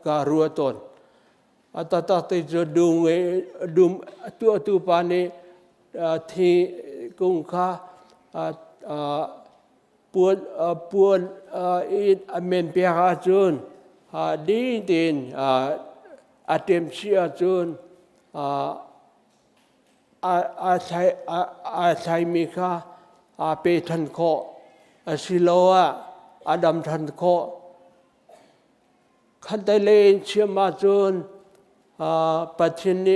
การัวตน ตาติจะดูตัวปานีที่กุงค่าปวดอินอเมนเปียกาจุนดีดินอาเตมเชียจุนอาชัยมีค่าเปทันโคสิโลอาดัมทันโคขันไตเลนเชื่อมาจุนปัจจุบัน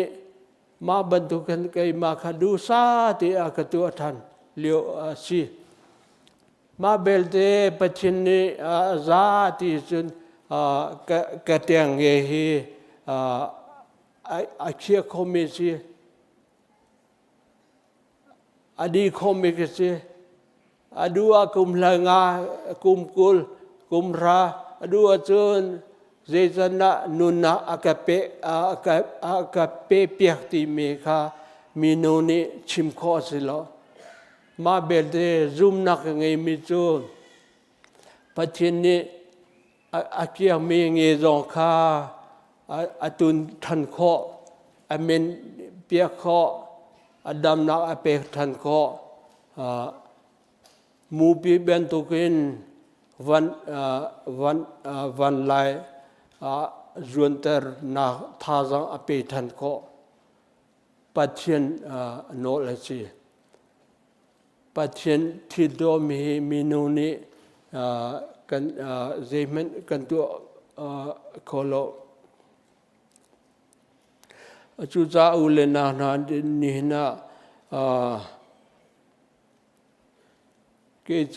มาบรรทุกันไกมาคดูซาที่อากตัวทันเลี้ยวสิมาเบลเตปัจจุบันซาที่จุนกะเตียงเฮอาเคียคอมิสิอดีคอมิกสิอดูอากุมลางากุมกุลกุมราอดูอาจุนเจตนานุนาอากาเปเปียกติเมคามีโนนิชิมคอสิโลมาเบลเดซุมนักไงมิจูนปัจจุบันอาเกียมีเงยองคาอตุนทันคออเมนเปียกคออดัมนักอเปกทันคอมูปีเบนตุกินวันไลจวนเตอร์นาท่าจังอเปทันก็ปัจจัยโนเลจีปัจจัยที่โดมีนูนีกันเจมันกันตัวโคโลจุจ้าอุเลนานี่นะเกโจ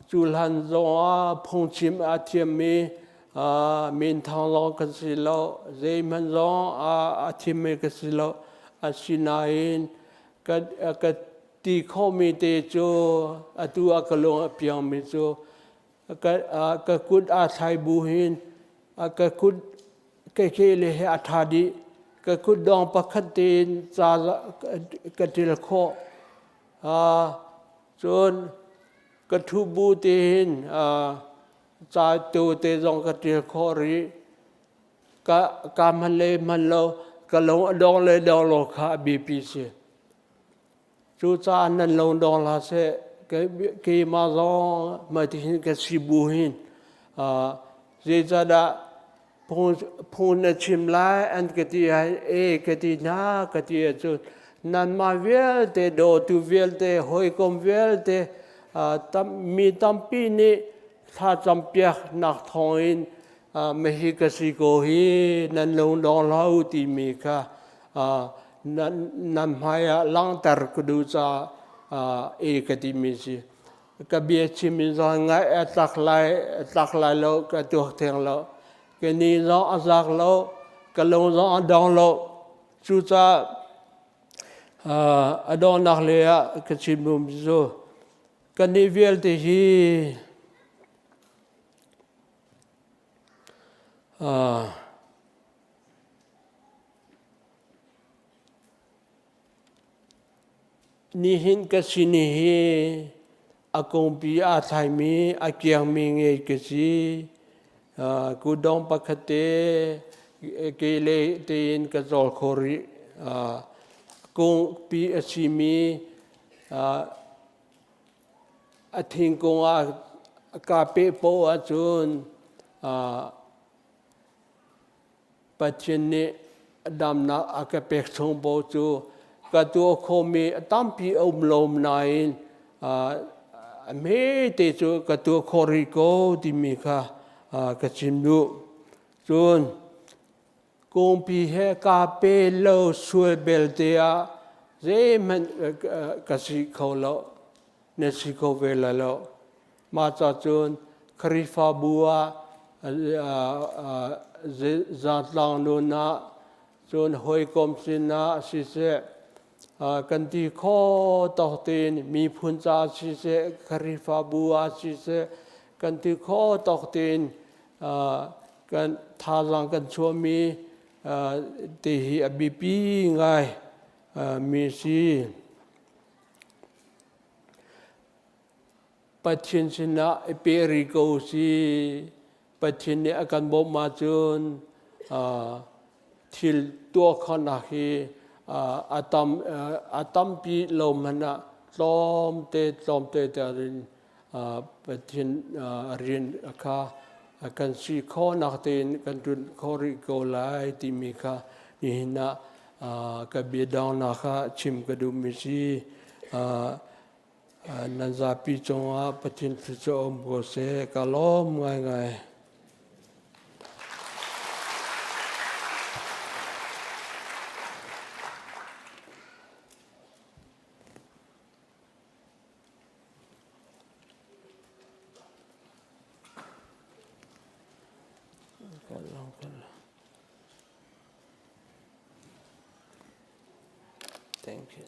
จุลันจงพงชิมอาเทียมีมินทางลองกันสิโลเจมันจงอาเทียมีกันสิโลอาชินาอินก็ตีข้อมีเตโจตัวกลงเปียงมิโจก็กุดอาไทยบูหินก็กุดเกเลเหอาทาดีก็กุดดองประคันตีนจากติลโคจนกทุบูตินจาตูเตจงกติลโครีกามันเลยมันโลกลงดองเลยดองโลคาบีพีซีจูจานันลงดองลาเซเกมาจงมาที่กสิบูหินเจจาดาพูนชิมไลอันกติกตินากติจุนันมาเวลเตโดตูเวลเตหอยคอมเวลเตมีตัมปีนี้ถ้าจำเปียกนักทองอินไม่ฮิกสิโกฮีนันลงดองลาวติมีค่ะนันหายลังตรกดูจากติมีสิกบีชิมิจงไงตักไลโลกตัวเทียงโลque ni lo azak lo que lo dong lo chu cha adon nak le que chimum zo que ni vel te hi ni hin que sini hi akong pi a thai mi a kiang mi nge que siกูดองปกติเกเลตีนกระจอกโคริกงปีอชิมีอธิงกงอากาเปโปอาจุนปัจจุบันดำนักอากาเปกทงโบจูกตัวโคมีตั้มปีอมลมนายเมเตจูกตัวโคริโกดิมิค่ะกจิมดูจนกงปีเฮกาเปโลสวยเบลเตียเจมันกสิเขาโลเนสิเขาเวลาโลมาจากจนคริฟาบัวจัดลางโนนาจนหอยกอมสินาสิเสกันที่ข้อต่อเตีนมีพุนจาสิเสคริฟาบัวสิเสกันที่ข้อต่อเตีนกันทารังกันชัวมีตีฮีอบีปีไงมีสิปัจฉินชนะเปริโกสีป ปทินเนี่ยอาการบ่มาจุนทิลตัวขนาฮีอาตัมปีลมมันนะลมเตแต่รินปทินเรียนค่ะกันสีข้อนักเตนกันจุนคอริโกไลติมิค่ะนี่นะกับเบียดาวนะคะชิมกระดูมิซีนันซาปีจงอาปทินสุจอมโกเซกะล้อมง่ายThank you.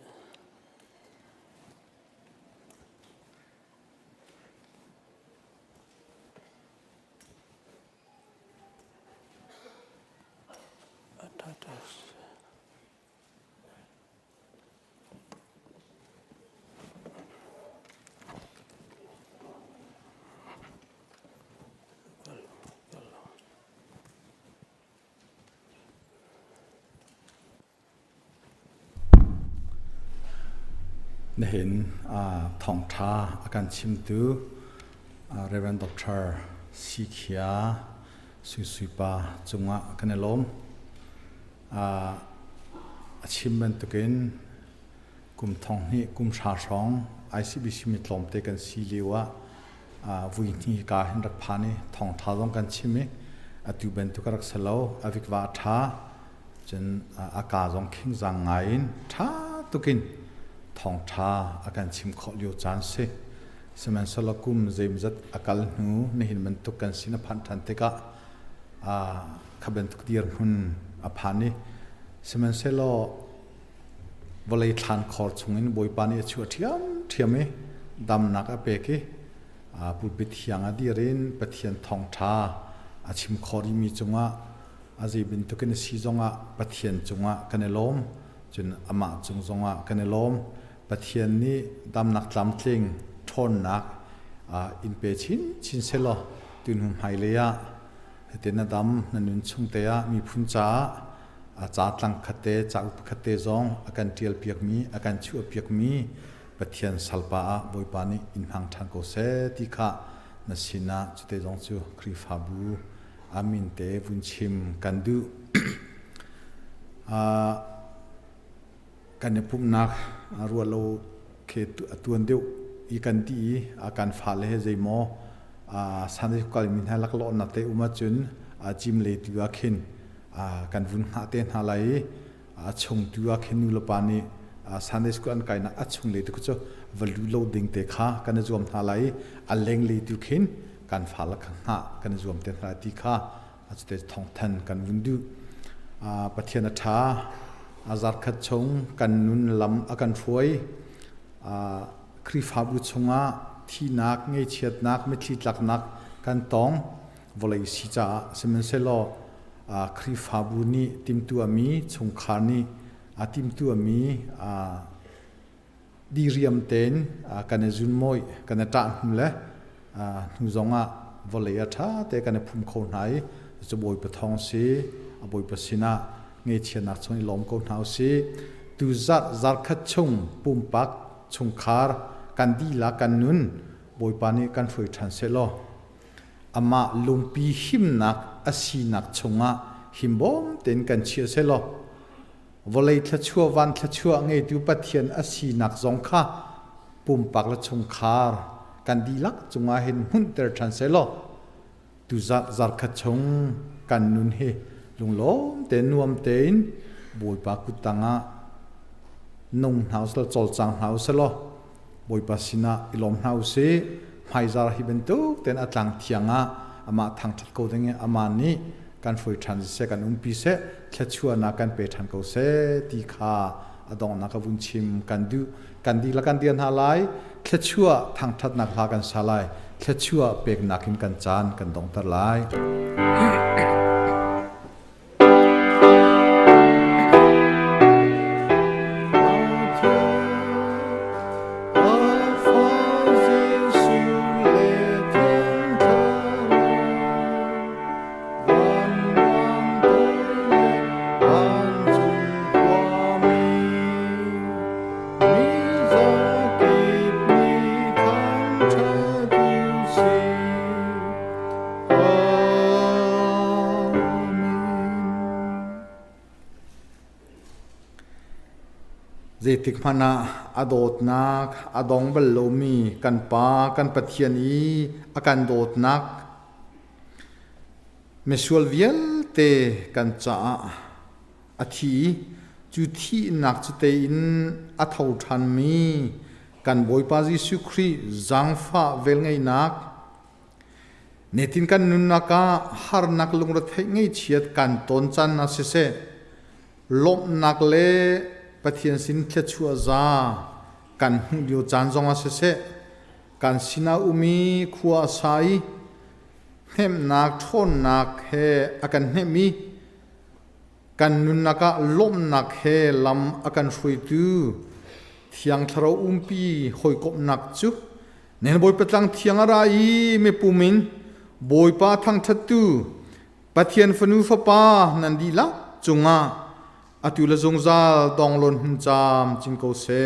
Nain Thawngṭhachim akan chimtu Reverend Dr. Khia suipa chunga kanelom chimban tukin kum thongni kum sharong ICBC mitlom te kan siliwa vuini ka hin rak phani Thawngṭhachim kan chimi atu ben tukarak salo avikwa tha chen aka jong khing jang ngain tha tukin Thawngṭhachim akan chim kho liu chan se seman salakum zeimzat akal nu nehin man tukan sina phan than teka khaben tuk dir hun aphani seman selo volei thlan khor chungin boipani chu thiame dam nak apeke pulpit hianga dirin pathian Thawngṭhachim achim khori mi chunga azibin tukin si zonga pathian chunga kanelom chun ama chung zonga kanelom pathian ni dam nak tlam tling thon nak in pe chin selo tun hum haileya hetena dam nanun chungte ya mi phuncha cha tlang khate cha up khate zong akan tial piak mi akan chu piak mi pathian salpa boipani in hang thang ko se tikha nasina chute zong chu krifabu amin te vunchim kandu kan pup nak rualo ke tuan deu I kan ti akan phale he zeimo sanai kal min halak lo na te uma chun jim le tu akhin kan vun ha te na lai chung tu akhin nu lopani sanai school an kaina achung le tu chu valu lo ding te kha kan zom na lai aleng le tu khin kan phala kha kan zom te na ti kha achte thong than kan vun du pathian tha azar khat chung kan nun lam akan phoi krifabu chunga thi nak ngei chiat nak methi tlak nak kan tong volei si cha semen selo krifabu ni timtu ami chungkhani timtu ami diriam ten kan zun moi kan ta humle nu zonga volei atha te kan phum khon hai choboi pathong si aboi pasina ngei chiat nak choni lom ko nau si tu zar khat chung pumpak chungkhar kan di la kan nun boipani kan foi than selo ama lumpi himnak asinak chunga himbom ten kan chia selo volei thachua wan thachua ngei tu pathian asinak zongkha pumpak la chungkhar kan di lak chunga hin hun ter than selo tu zar khat chung kan nun he lunglom ten nuam ten boipa kutanga nung house la chol chang house lo boipasina ilom house maizar hibento ten atlang thianga ama thangthat ko denge amani kan foi transe kan umpi se thachua na kan pe than ko se ti kha adong na ka bunchim kan du kan di la kan dian halai thachua thangthat na kha kan salai thachua pek nakin kan chan kan dong tar lai Zetik mana adot nak adong belomi kan pa kan pathian i akan dot nak mesual viel te kan cha athi chu thi nak chu te in a thau than mi kan boipa Jesu Christ zangfa vel ngai nak netin kan nun naka har nak lungra thei ngai chiat kan ton chan na se lop nak le pathian sin thla chua za kan hu dio chan zonga se kan sina umi khuwa sai hem nak thon nak he akan hemi kan nun naka lom nak he lam akan hrui tu thiang tharo umpi hoi kop nak chu nen boi patlang thiang ara i me pumin boi pa thang thatu pathian fanu fa pa nan di la chunga atula zongzal donglon cham chingko se